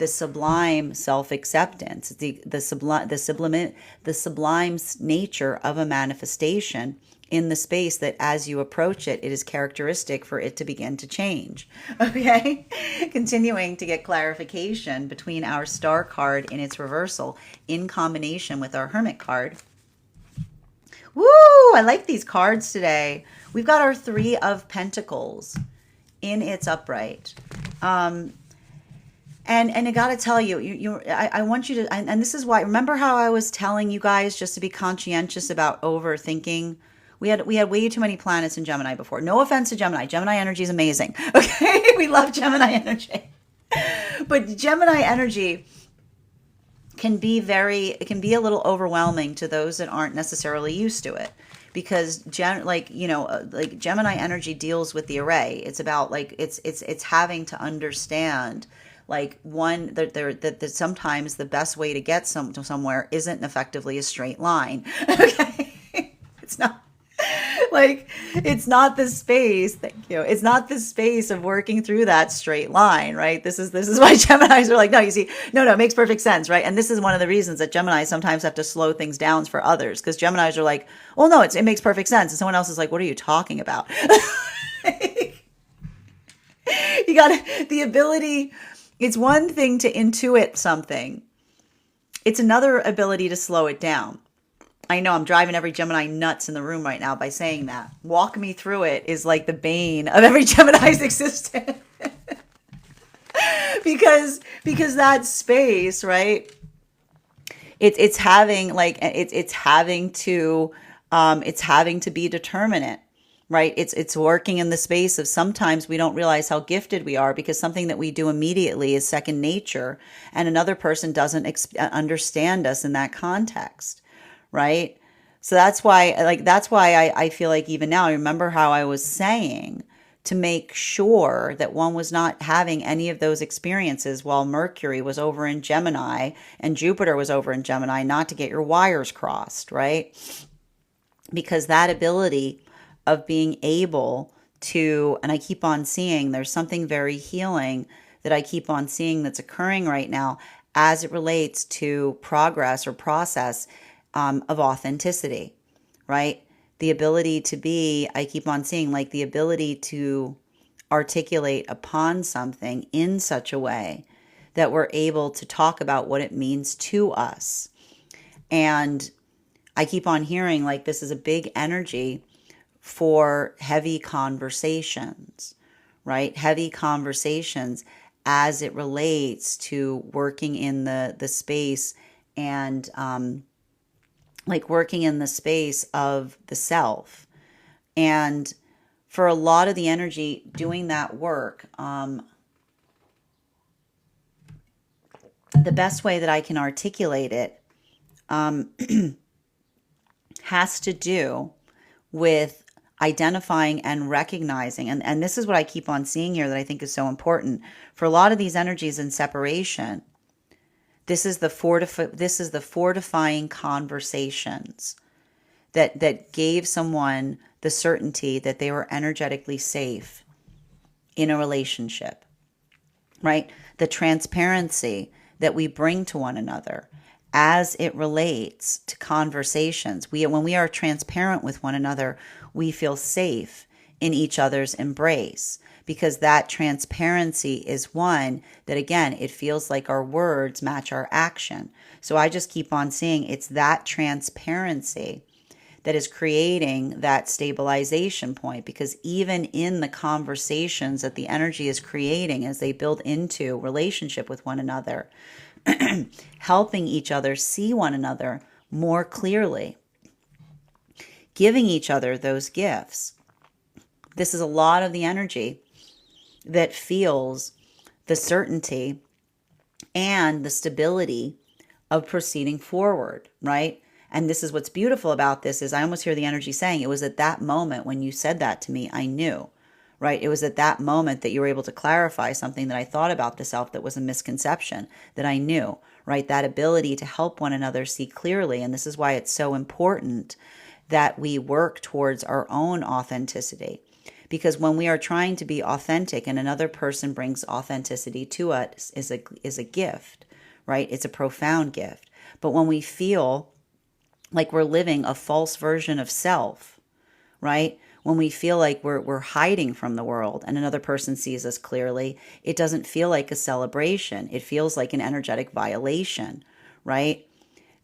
Speaker 1: sublime self-acceptance, the sublime nature of a manifestation in the space that as you approach it, it is characteristic for it to begin to change. Okay? Continuing to get clarification between our star card in its reversal in combination with our hermit card. Woo! I like these cards today. We've got our 3 of Pentacles in its upright. And I got to tell you, I want you to, and this is why, remember how I was telling you guys just to be conscientious about overthinking? We had way too many planets in Gemini before. No offense to Gemini. Gemini energy is amazing. Okay? We love Gemini energy. But Gemini energy can be a little overwhelming to those that aren't necessarily used to it. Because Gemini energy deals with the array. It's about it's having to understand that sometimes the best way to get somewhere isn't effectively a straight line. Okay, it's not. It's not the space. Thank you. It's not the space of working through that straight line, right? This is why Geminis are like, no, you see, no, it makes perfect sense, right? And this is one of the reasons that Geminis sometimes have to slow things down for others, because Geminis are like, well, no, it makes perfect sense, and someone else is like, what are you talking about? You got the ability. It's one thing to intuit something. It's another ability to slow it down. I know I'm driving every Gemini nuts in the room right now by saying that. Walk me through it is like the bane of every Gemini's existence. because that space, right? It's having to be determinate, right? It's working in the space of sometimes we don't realize how gifted we are because something that we do immediately is second nature, and another person doesn't understand us in that context. Right? So that's why I feel like even now, remember how I was saying to make sure that one was not having any of those experiences while Mercury was over in Gemini and Jupiter was over in Gemini, not to get your wires crossed, right? Because that ability of being able to, and I keep on seeing there's something very healing that I keep on seeing that's occurring right now as it relates to progress or process of authenticity, right? The ability to be, I keep on seeing the ability to articulate upon something in such a way that we're able to talk about what it means to us. And I keep on hearing this is a big energy for heavy conversations, right? Heavy conversations as it relates to working in the space and like working in the space of the self. And for a lot of the energy doing that work, the best way that I can articulate it has to do with identifying and recognizing, and this is what I keep on seeing here that I think is so important. For a lot of these energies in separation, this is the fortifying conversations that gave someone the certainty that they were energetically safe in a relationship, right? The transparency that we bring to one another as it relates to conversations. When we are transparent with one another, we feel safe in each other's embrace, because that transparency is one that, again, it feels like our words match our action. So I just keep on seeing it's that transparency that is creating that stabilization point, because even in the conversations that the energy is creating as they build into relationship with one another, helping each other see one another more clearly, giving each other those gifts. This is a lot of the energy that feels the certainty and the stability of proceeding forward, right? And this is what's beautiful about this, is I almost hear the energy saying, it was at that moment when you said that to me, I knew, right? It was at that moment that you were able to clarify something that I thought about the self that was a misconception, that I knew, right? That ability to help one another see clearly. And this is why it's so important that we work towards our own authenticity. Because when we are trying to be authentic and another person brings authenticity to us is a gift, right? It's a profound gift. But when we feel like we're living a false version of self, right? When we feel like we're hiding from the world and another person sees us clearly, it doesn't feel like a celebration. It feels like an energetic violation, right?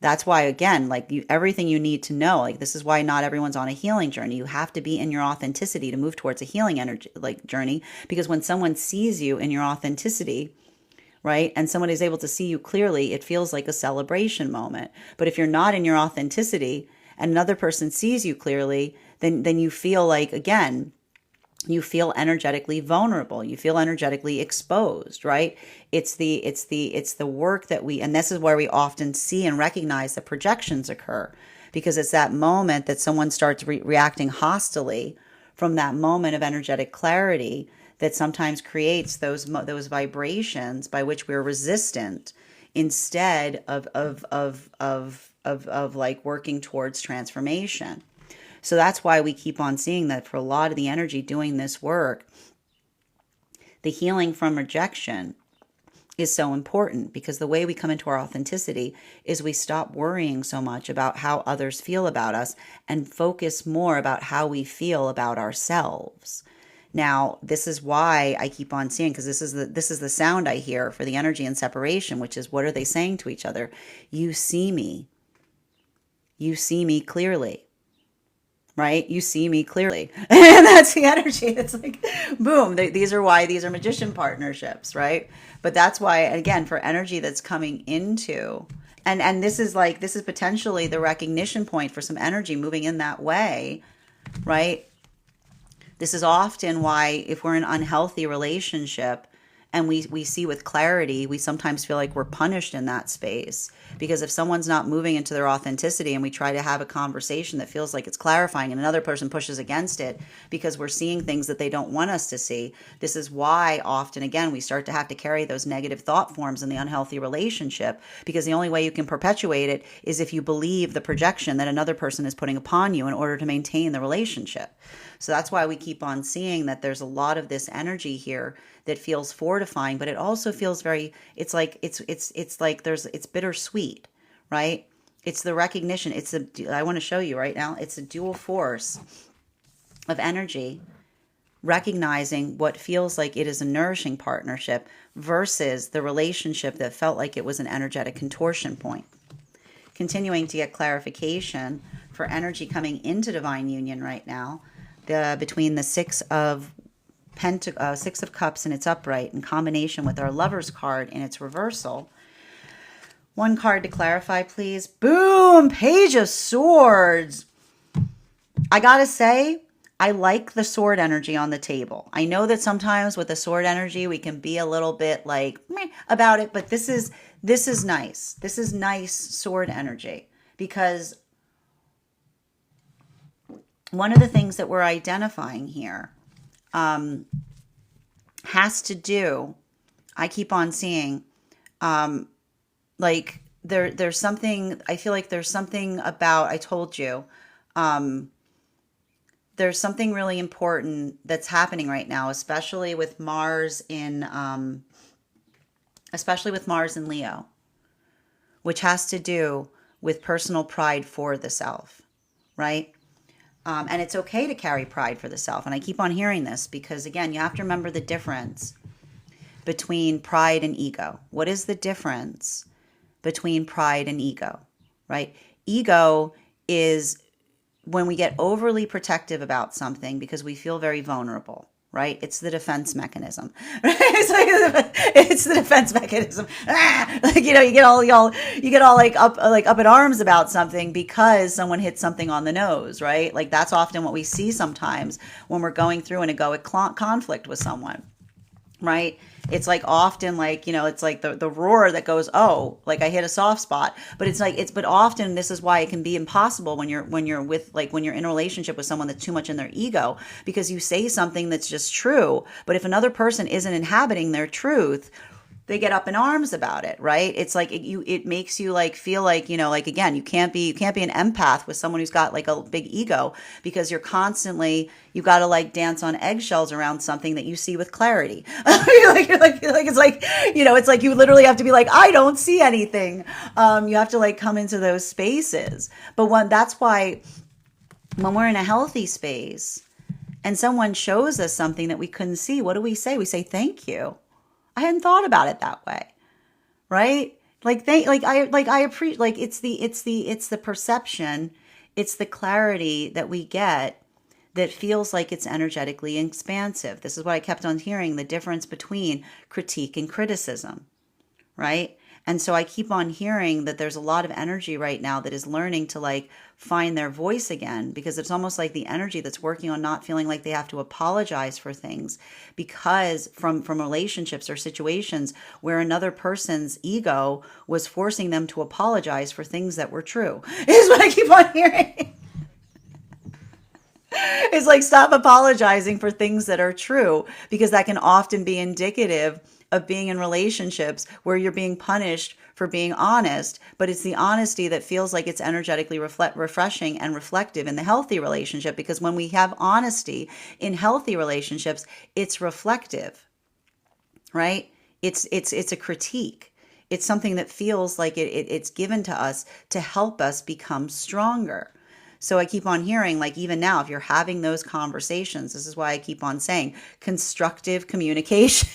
Speaker 1: That's why, again, like everything you need to know, like this is why not everyone's on a healing journey. You have to be in your authenticity to move towards a healing energy, like journey, because when someone sees you in your authenticity, right, and someone is able to see you clearly, it feels like a celebration moment. But if you're not in your authenticity and another person sees you clearly, then you feel like, again, you feel energetically vulnerable. You feel energetically exposed, right? It's the work that and this is where we often see and recognize that projections occur, because it's that moment that someone starts reacting hostilely from that moment of energetic clarity that sometimes creates those vibrations by which we're resistant, instead of like working towards transformation. So that's why we keep on seeing that for a lot of the energy doing this work, the healing from rejection is so important, because the way we come into our authenticity is we stop worrying so much about how others feel about us and focus more about how we feel about ourselves. Now, this is why I keep on seeing, because this is the sound I hear for the energy in separation, which is, what are they saying to each other? You see me. You see me clearly. Right? You see me clearly. And that's the energy. It's like, boom. These are why these are magician partnerships, right? But that's why, again, for energy that's coming into, and this is potentially the recognition point for some energy moving in that way, right? This is often why, if we're in an unhealthy relationship and we see with clarity, we sometimes feel like we're punished in that space. Because if someone's not moving into their authenticity and we try to have a conversation that feels like it's clarifying and another person pushes against it because we're seeing things that they don't want us to see, this is why often, again, we start to have to carry those negative thought forms in the unhealthy relationship, because the only way you can perpetuate it is if you believe the projection that another person is putting upon you in order to maintain the relationship. So that's why we keep on seeing that there's a lot of this energy here that feels fortifying, but it also feels very, it's like it's bittersweet, right? It's the recognition. I want to show you right now. It's a dual force of energy, recognizing what feels like it is a nourishing partnership versus the relationship that felt like it was an energetic contortion point. Continuing to get clarification for energy coming into divine union right now, between the 6 of Six of Cups in its upright in combination with our Lover's card in its reversal. One card to clarify, please. Boom! Page of Swords. I gotta say, I like the sword energy on the table. I know that sometimes with the sword energy, we can be a little bit like meh about it, but this is nice. This is nice sword energy, because one of the things that we're identifying here has to do, I keep on seeing, like there's something, I feel like there's something about, I told you, there's something really important that's happening right now, especially with Mars in Leo, which has to do with personal pride for the self, right? And it's okay to carry pride for the self. And I keep on hearing this because, again, you have to remember the difference between pride and ego. What is the difference between pride and ego, right? Ego is when we get overly protective about something because we feel very vulnerable, right? It's the defense mechanism. Right? It's the defense mechanism. Like, you get all like up in arms about something because someone hit something on the nose, right? Like that's often what we see sometimes when we're going through an egoic conflict with someone. Right? It's like often like, it's like the roar that goes, oh, like I hit a soft spot. But it's like, but often this is why it can be impossible when you're in a relationship with someone that's too much in their ego, because you say something that's just true. But if another person isn't inhabiting their truth, they get up in arms about it, right? It's like it makes you like feel like, like again, you can't be an empath with someone who's got like a big ego, because you've got to like dance on eggshells around something that you see with clarity. It's like you literally have to be like, I don't see anything. You have to like come into those spaces. But that's why when we're in a healthy space and someone shows us something that we couldn't see, what do we say? We say, thank you. I hadn't thought about it that way, right? I appreciate, like it's the perception, it's the clarity that we get that feels like it's energetically expansive. This is what I kept on hearing, the difference between critique and criticism, right? And so I keep on hearing that there's a lot of energy right now that is learning to like find their voice again, because it's almost like the energy that's working on not feeling like they have to apologize for things, because from relationships or situations where another person's ego was forcing them to apologize for things that were true, is what I keep on hearing. It's like, stop apologizing for things that are true, because that can often be indicative of being in relationships where you're being punished for being honest, but it's the honesty that feels like it's energetically refreshing and reflective in the healthy relationship, because when we have honesty in healthy relationships, it's reflective, right? It's a critique. It's something that feels like it's given to us to help us become stronger. So I keep on hearing, like even now, if you're having those conversations, this is why I keep on saying constructive communication.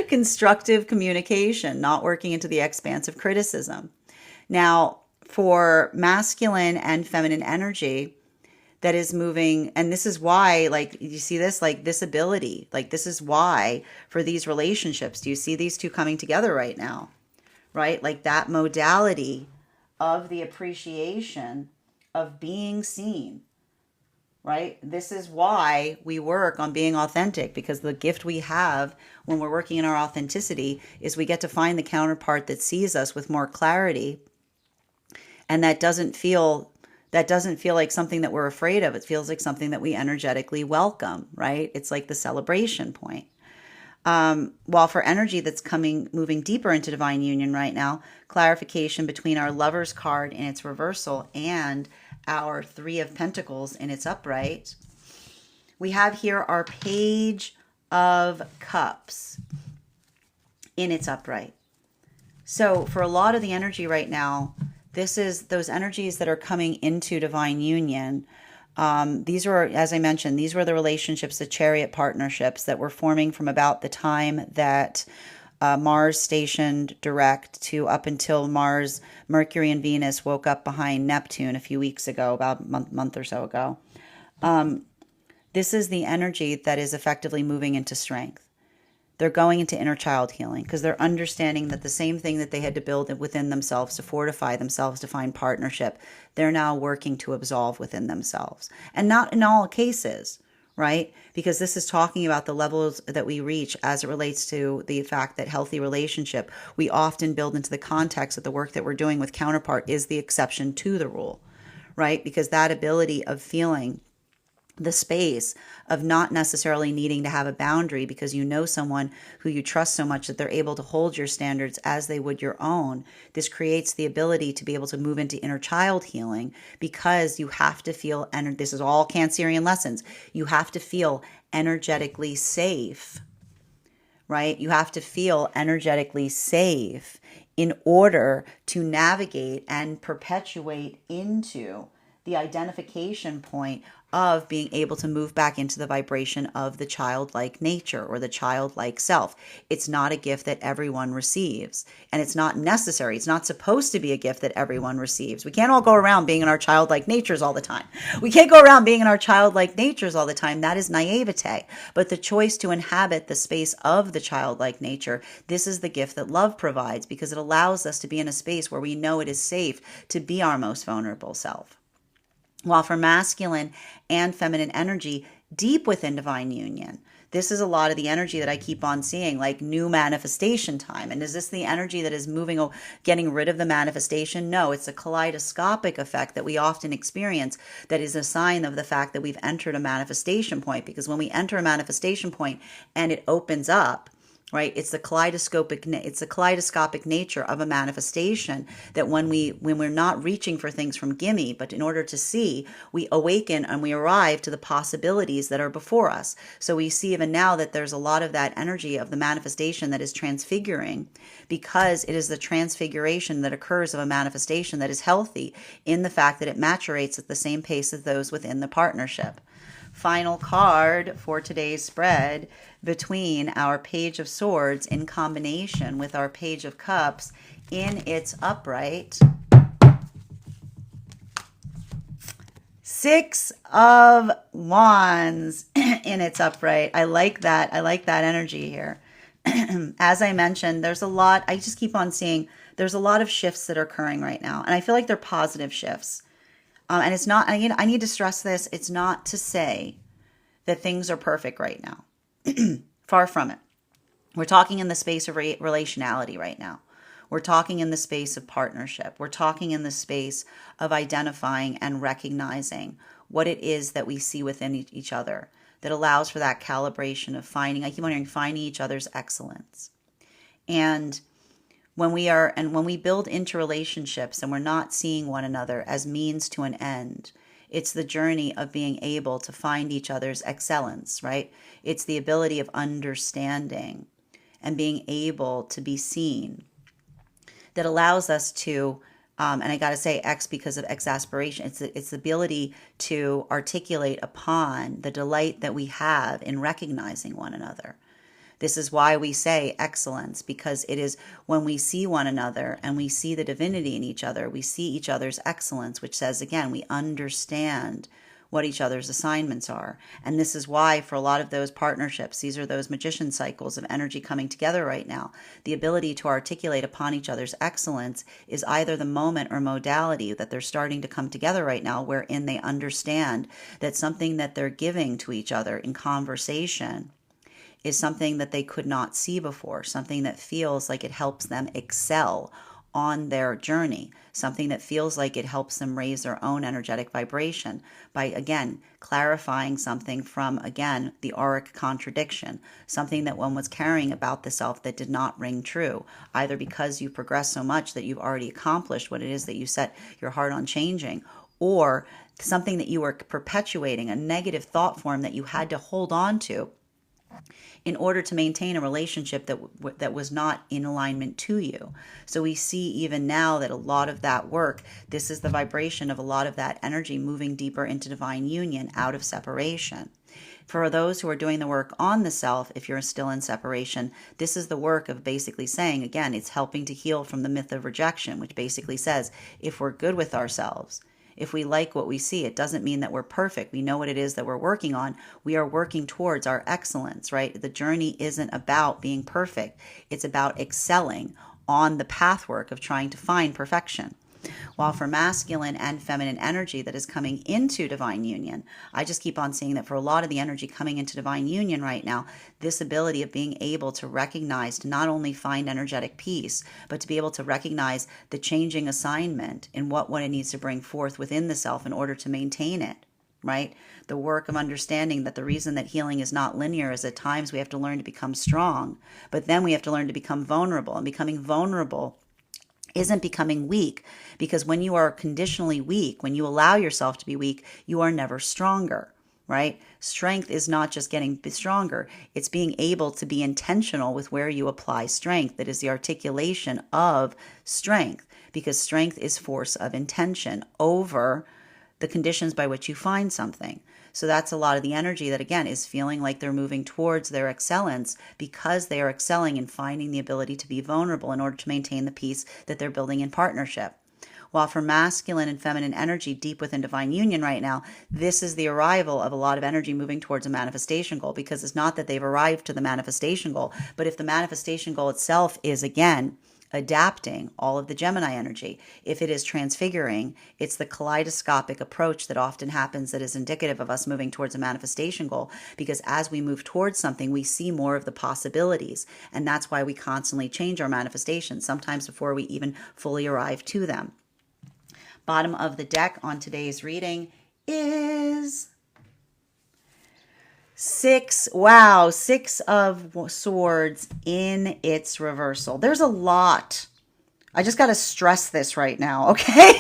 Speaker 1: Constructive communication, not working into the expansive criticism. Now, for masculine and feminine energy that is moving, and this is why, like, you see this, like this ability, like this is why for these relationships, do you see these two coming together right now, right? Like that modality of the appreciation of being seen, right? This is why we work on being authentic, because the gift we have when we're working in our authenticity is we get to find the counterpart that sees us with more clarity. And that doesn't feel like something that we're afraid of. It feels like something that we energetically welcome, right? It's like the celebration point. While for energy that's moving deeper into divine union right now, clarification between our Lover's card in its reversal and our Three of Pentacles in its upright, we have here our Page of Cups in its upright. So for a lot of the energy right now, this is those energies that are coming into divine union. These were, as I mentioned, these were the relationships, the chariot partnerships that were forming from about the time that Mars stationed direct to up until Mars, Mercury, and Venus woke up behind Neptune a few weeks ago, about a month or so ago. This is the energy that is effectively moving into strength. They're going into inner child healing because they're understanding that the same thing that they had to build within themselves to fortify themselves to find partnership, they're now working to absolve within themselves. And not in all cases, right? Because this is talking about the levels that we reach as it relates to the fact that healthy relationship, we often build into the context that the work that we're doing with counterpart is the exception to the rule, right? Because that ability of feeling the space of not necessarily needing to have a boundary because you know someone who you trust so much that they're able to hold your standards as they would your own. This creates the ability to be able to move into inner child healing because you have to feel, and this is all Cancerian lessons, you have to feel energetically safe, right? You have to feel energetically safe in order to navigate and perpetuate into the identification point of being able to move back into the vibration of the childlike nature or the childlike self. It's not a gift that everyone receives, and it's not necessary. It's not supposed to be a gift that everyone receives. We can't all go around being in our childlike natures all the time. We can't go around being in our childlike natures all the time. That is naivete. But the choice to inhabit the space of the childlike nature, this is the gift that love provides because it allows us to be in a space where we know it is safe to be our most vulnerable self. While for masculine and feminine energy, deep within divine union, this is a lot of the energy that I keep on seeing, like new manifestation time. And is this the energy that is moving, getting rid of the manifestation? No, it's a kaleidoscopic effect that we often experience that is a sign of the fact that we've entered a manifestation point. Because when we enter a manifestation point and it opens up, right? It's the kaleidoscopic nature of a manifestation that when we're not reaching for things from gimme, but in order to see, we awaken and we arrive to the possibilities that are before us. So we see even now that there's a lot of that energy of the manifestation that is transfiguring because it is the transfiguration that occurs of a manifestation that is healthy in the fact that it maturates at the same pace as those within the partnership. Final card for today's spread between our Page of Swords in combination with our Page of Cups in its upright. Six of Wands in its upright. I like that. I like that energy here. As I mentioned, there's a lot, I just keep on seeing there's a lot of shifts that are occurring right now. And I feel like they're positive shifts. And it's not, I need to stress this, it's not to say that things are perfect right now. Far from it. We're talking in the space of relationality right now. We're talking in the space of partnership. We're talking in the space of identifying and recognizing what it is that we see within each other that allows for that calibration of finding, I keep wondering, finding each other's excellence. And when we build interrelationships and we're not seeing one another as means to an end, it's the journey of being able to find each other's excellence, right? It's the ability of understanding and being able to be seen that allows us to, and I got to say X because of exasperation, it's the ability to articulate upon the delight that we have in recognizing one another. This is why we say excellence, because it is when we see one another and we see the divinity in each other, we see each other's excellence, which says, again, we understand what each other's assignments are. And this is why for a lot of those partnerships, these are those magician cycles of energy coming together right now. The ability to articulate upon each other's excellence is either the moment or modality that they're starting to come together right now, wherein they understand that something that they're giving to each other in conversation is something that they could not see before, something that feels like it helps them excel on their journey, something that feels like it helps them raise their own energetic vibration by, again, clarifying something from, again, the auric contradiction, something that one was carrying about the self that did not ring true, either because you progressed so much that you've already accomplished what it is that you set your heart on changing, or something that you were perpetuating, a negative thought form that you had to hold on to in order to maintain a relationship that was not in alignment to you. So we see even now that a lot of that work, this is the vibration of a lot of that energy moving deeper into divine union out of separation. For those who are doing the work on the self, if you're still in separation, this is the work of basically saying, again, it's helping to heal from the myth of rejection, which basically says, if we're good with ourselves, If we like what we see, it doesn't mean that we're perfect. We know what it is that we're working on. We are working towards our excellence, right? The journey isn't about being perfect. It's about excelling on the pathwork of trying to find perfection. While for masculine and feminine energy that is coming into divine union, I just keep on seeing that for a lot of the energy coming into divine union right now, this ability of being able to recognize, to not only find energetic peace, but to be able to recognize the changing assignment in what it needs to bring forth within the self in order to maintain it, right? The work of understanding that the reason that healing is not linear is at times we have to learn to become strong, but then we have to learn to become vulnerable. And becoming vulnerable isn't becoming weak, because when you are conditionally weak, when you allow yourself to be weak, you are never stronger, right? Strength is not just getting stronger. It's being able to be intentional with where you apply strength. That is the articulation of strength, because strength is force of intention over the conditions by which you find something. So that's a lot of the energy that, again, is feeling like they're moving towards their excellence because they are excelling in finding the ability to be vulnerable in order to maintain the peace that they're building in partnership. While for masculine and feminine energy deep within divine union right now, this is the arrival of a lot of energy moving towards a manifestation goal, because it's not that they've arrived to the manifestation goal, but if the manifestation goal itself is, again, adapting all of the Gemini energy. If it is transfiguring, it's the kaleidoscopic approach that often happens that is indicative of us moving towards a manifestation goal, because as we move towards something, we see more of the possibilities. And that's why we constantly change our manifestations, sometimes before we even fully arrive to them. Bottom of the deck on today's reading is six. Wow, Six of Swords in its reversal. There's a lot. I just got to stress this right now, okay?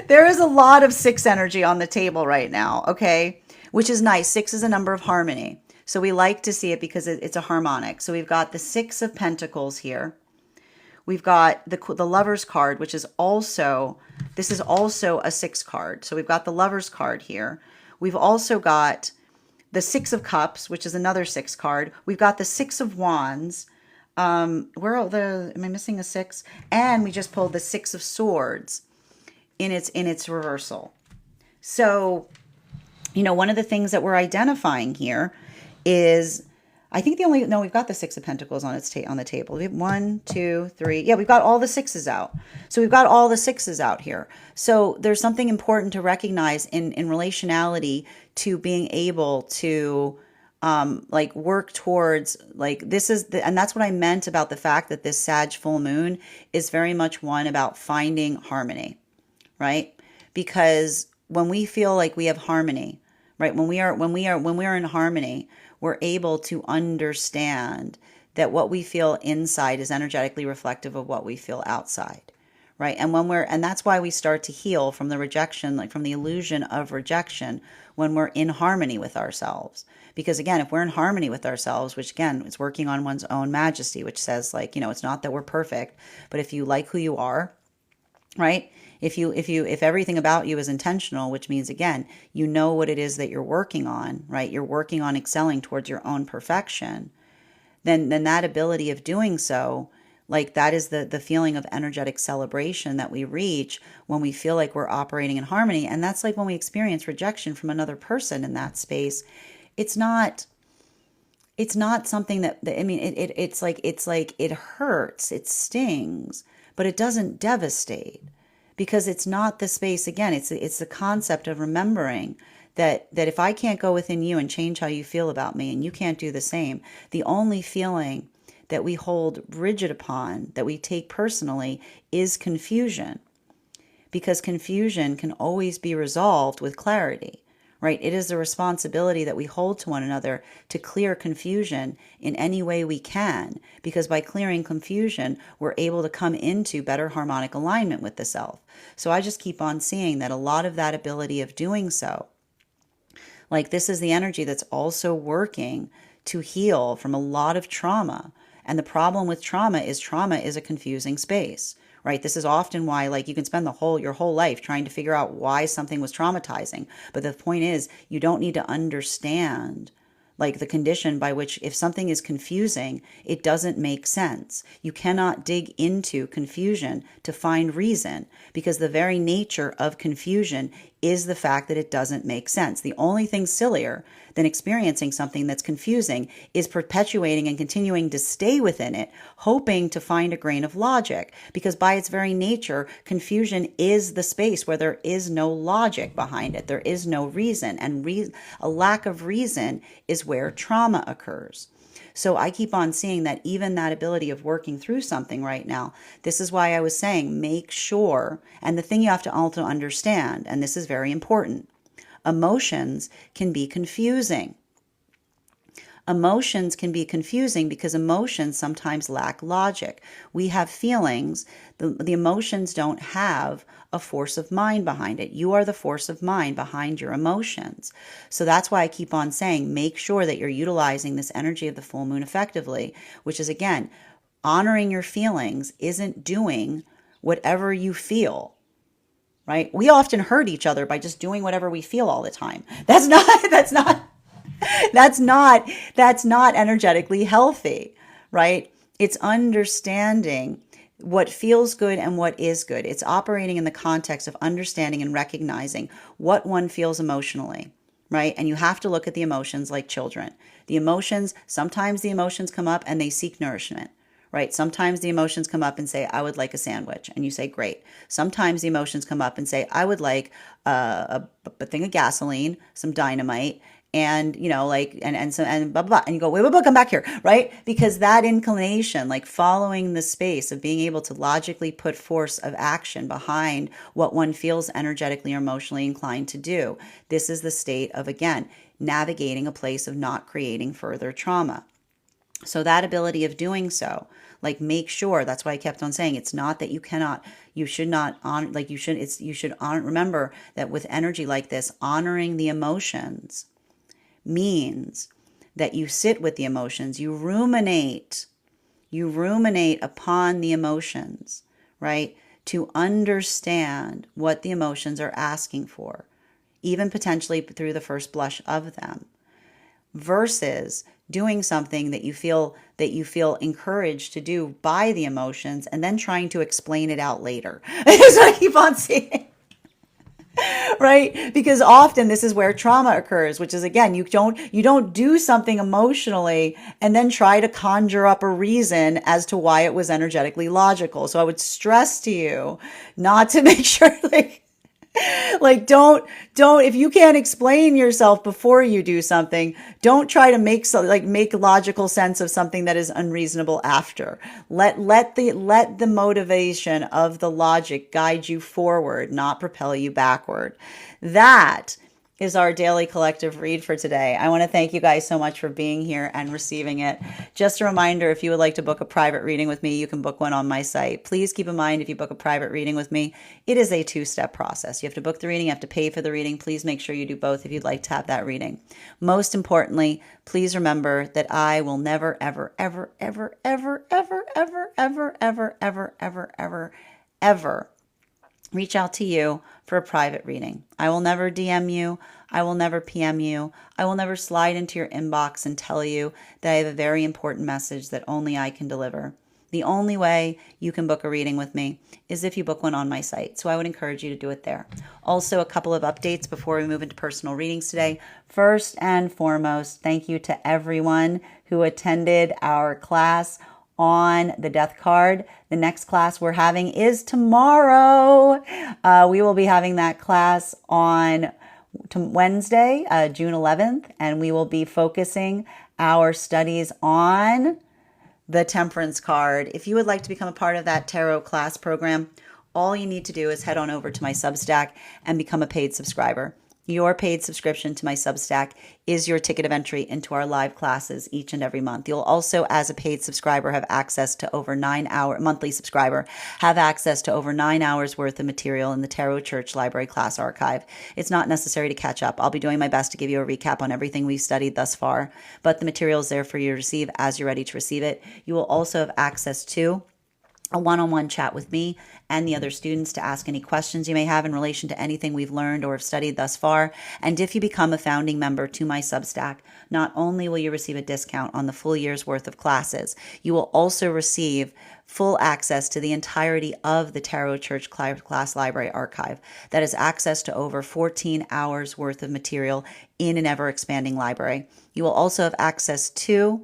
Speaker 1: There is a lot of six energy on the table right now, okay? Which is nice. Six is a number of harmony. So we like to see it because it's a harmonic. So we've got the Six of Pentacles here. We've got the Lover's card, which is also, this is also a six card. So we've got the Lover's card here. We've also got the Six of Cups, which is another six card. We've got the Six of Wands. Am I missing a six? And we just pulled the Six of Swords in its reversal. So, one of the things that we're identifying here is, I think we've got the Six of Pentacles on the table. We have 1, 2, 3. Yeah, we've got all the sixes out. So we've got all the sixes out here. So there's something important to recognize in relationality to being able to work towards, and that's what I meant about the fact that this Sag full moon is very much one about finding harmony, right? Because when we feel like we have harmony, right? When we are in harmony, we're able to understand that what we feel inside is energetically reflective of what we feel outside, right? And that's why we start to heal from the rejection, from the illusion of rejection, when we're in harmony with ourselves. Because again, if we're in harmony with ourselves, which again is working on one's own majesty, which says it's not that we're perfect, but if you like who you are, right? If everything about you is intentional, which means, again, you know what it is that you're working on, right? You're working on excelling towards your own perfection, then that ability of doing so, that is the feeling of energetic celebration that we reach when we feel like we're operating in harmony. And that's like when we experience rejection from another person in that space. It's not something it's like it hurts, it stings, but it doesn't devastate. Because it's not the space, again, it's the concept of remembering that if I can't go within you and change how you feel about me, and you can't do the same, the only feeling that we hold rigid upon, that we take personally, is confusion. Because confusion can always be resolved with clarity, right? It is the responsibility that we hold to one another to clear confusion in any way we can, because by clearing confusion, we're able to come into better harmonic alignment with the self. So I just keep on seeing that a lot of that ability of doing so, this is the energy that's also working to heal from a lot of trauma. And the problem with trauma is a confusing space. Right? This is often why, you can spend your whole life trying to figure out why something was traumatizing. But the point is, you don't need to understand like the condition by which if something is confusing, it doesn't make sense. You cannot dig into confusion to find reason, because the very nature of confusion is the fact that it doesn't make sense. The only thing sillier than experiencing something that's confusing is perpetuating and continuing to stay within it, hoping to find a grain of logic, because by its very nature, confusion is the space where there is no logic behind it. There is no reason, and a lack of reason is where trauma occurs. So I keep on seeing that even that ability of working through something right now, this is why I was saying make sure, and the thing you have to also understand, and this is very important, emotions can be confusing. Emotions can be confusing because emotions sometimes lack logic. We have feelings. The emotions don't have a force of mind behind it. You are the force of mind behind your emotions. So that's why I keep on saying, make sure that you're utilizing this energy of the full moon effectively, which is, again, honoring your feelings isn't doing whatever you feel. Right? We often hurt each other by just doing whatever we feel all the time. That's not energetically healthy, right? It's understanding what feels good and what is good. It's operating in the context of understanding and recognizing what one feels emotionally, right? And you have to look at the emotions like children. Sometimes the emotions come up and they seek nourishment. Right? Sometimes the emotions come up and say, I would like a sandwich. And you say, great. Sometimes the emotions come up and say, I would like a thing of gasoline, some dynamite, and, and blah, blah, blah. And you go, wait, come back here. Right? Because that inclination, like following the space of being able to logically put force of action behind what one feels energetically or emotionally inclined to do. This is the state of, again, navigating a place of not creating further trauma. So that ability of doing so, like, make sure, that's why I kept on saying, it's not that you should remember that with energy like this, honoring the emotions means that you sit with the emotions, you ruminate upon the emotions, right? To understand what the emotions are asking for, even potentially through the first blush of them, versus doing something that you feel encouraged to do by the emotions and then trying to explain it out later. That's what I keep on seeing. Right? Because often this is where trauma occurs, which is, again, you don't do something emotionally and then try to conjure up a reason as to why it was energetically logical. So I would stress to you not to make sure, don't, if you can't explain yourself before you do something, don't try to make logical sense of something that is unreasonable after. Let the motivation of the logic guide you forward, not propel you backward. That is our daily collective read for today. I want to thank you guys so much for being here and receiving it. Just a reminder, if you would like to book a private reading with me, you can book one on my site. Please keep in mind, if you book a private reading with me, it is a two-step process. You have to book the reading, you have to pay for the reading. Please make sure you do both if you'd like to have that reading. Most importantly, please remember that I will never, ever, ever, ever, ever, ever, ever, ever, ever, ever, ever, ever, ever reach out to you for a private reading. I will never DM you. I will never PM you. I will never slide into your inbox and tell you that I have a very important message that only I can deliver. The only way you can book a reading with me is if you book one on my site. So I would encourage you to do it there. Also, a couple of updates before we move into personal readings today. First and foremost, thank you to everyone who attended our class on the death card. The next class we're having is tomorrow. We will be having that class on Wednesday, June 11th, and we will be focusing our studies on the Temperance card. If you would like to become a part of that tarot class program, all you need to do is head on over to my Substack and become a paid subscriber. Your paid subscription to my Substack is your ticket of entry into our live classes each and every month. You'll also, as a paid subscriber, have access to over 9 hour monthly subscriber, have access to over 9 hours worth of material in the Tarot Church Library class archive. It's not necessary to catch up. I'll be doing my best to give you a recap on everything we've studied thus far, but the material is there for you to receive as you're ready to receive it. You will also have access to a one-on-one chat with me and the other students to ask any questions you may have in relation to anything we've learned or have studied thus far. And if you become a founding member to my Substack, not only will you receive a discount on the full year's worth of classes, you will also receive full access to the entirety of the Tarot Church Class Library Archive. That is access to over 14 hours worth of material in an ever-expanding library. You will also have access to,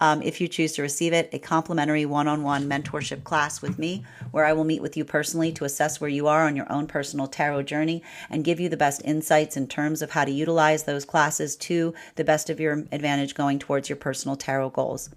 Speaker 1: if you choose to receive it, a complimentary one-on-one mentorship class with me, where I will meet with you personally to assess where you are on your own personal tarot journey and give you the best insights in terms of how to utilize those classes to the best of your advantage going towards your personal tarot goals.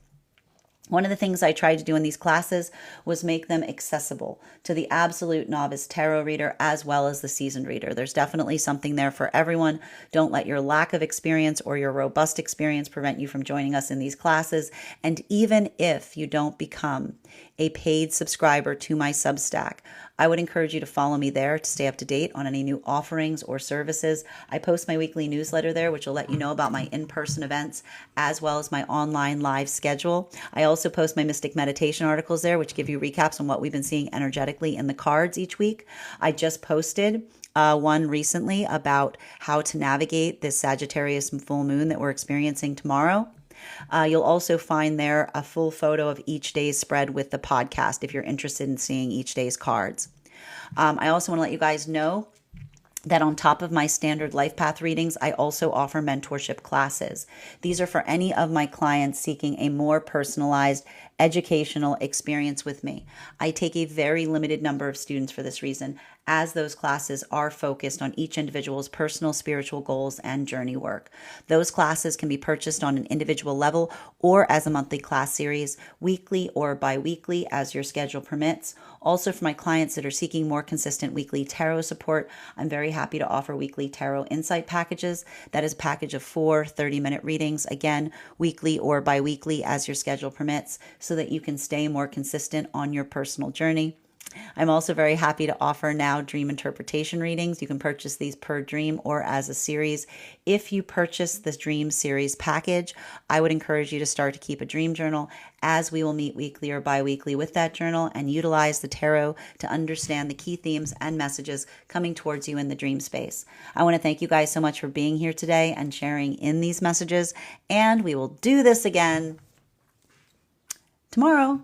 Speaker 1: One of the things I tried to do in these classes was make them accessible to the absolute novice tarot reader as well as the seasoned reader. There's definitely something there for everyone. Don't let your lack of experience or your robust experience prevent you from joining us in these classes. And even if you don't become a paid subscriber to my Substack, I would encourage you to follow me there to stay up to date on any new offerings or services. I post my weekly newsletter there, which will let you know about my in-person events as well as my online live schedule. I also post my mystic meditation articles there, which give you recaps on what we've been seeing energetically in the cards each week. I just posted one recently about how to navigate this Sagittarius full moon that we're experiencing tomorrow. You'll also find there a full photo of each day's spread with the podcast if you're interested in seeing each day's cards. I also want to let you guys know that on top of my standard life path readings, I also offer mentorship classes. These are for any of my clients seeking a more personalized educational experience with me. I take a very limited number of students for this reason, as those classes are focused on each individual's personal spiritual goals and journey work. Those classes can be purchased on an individual level or as a monthly class series, weekly or bi-weekly as your schedule permits. Also, for my clients that are seeking more consistent weekly tarot support, I'm very happy to offer weekly tarot insight packages. That is a package of 4 30-minute readings, again, weekly or bi-weekly as your schedule permits, so that you can stay more consistent on your personal journey. I'm also very happy to offer now dream interpretation readings. You can purchase these per dream or as a series. If you purchase this dream series package, I would encourage you to start to keep a dream journal, as we will meet weekly or bi-weekly with that journal and utilize the tarot to understand the key themes and messages coming towards you in the dream space. I want to thank you guys so much for being here today and sharing in these messages, and we will do this again tomorrow.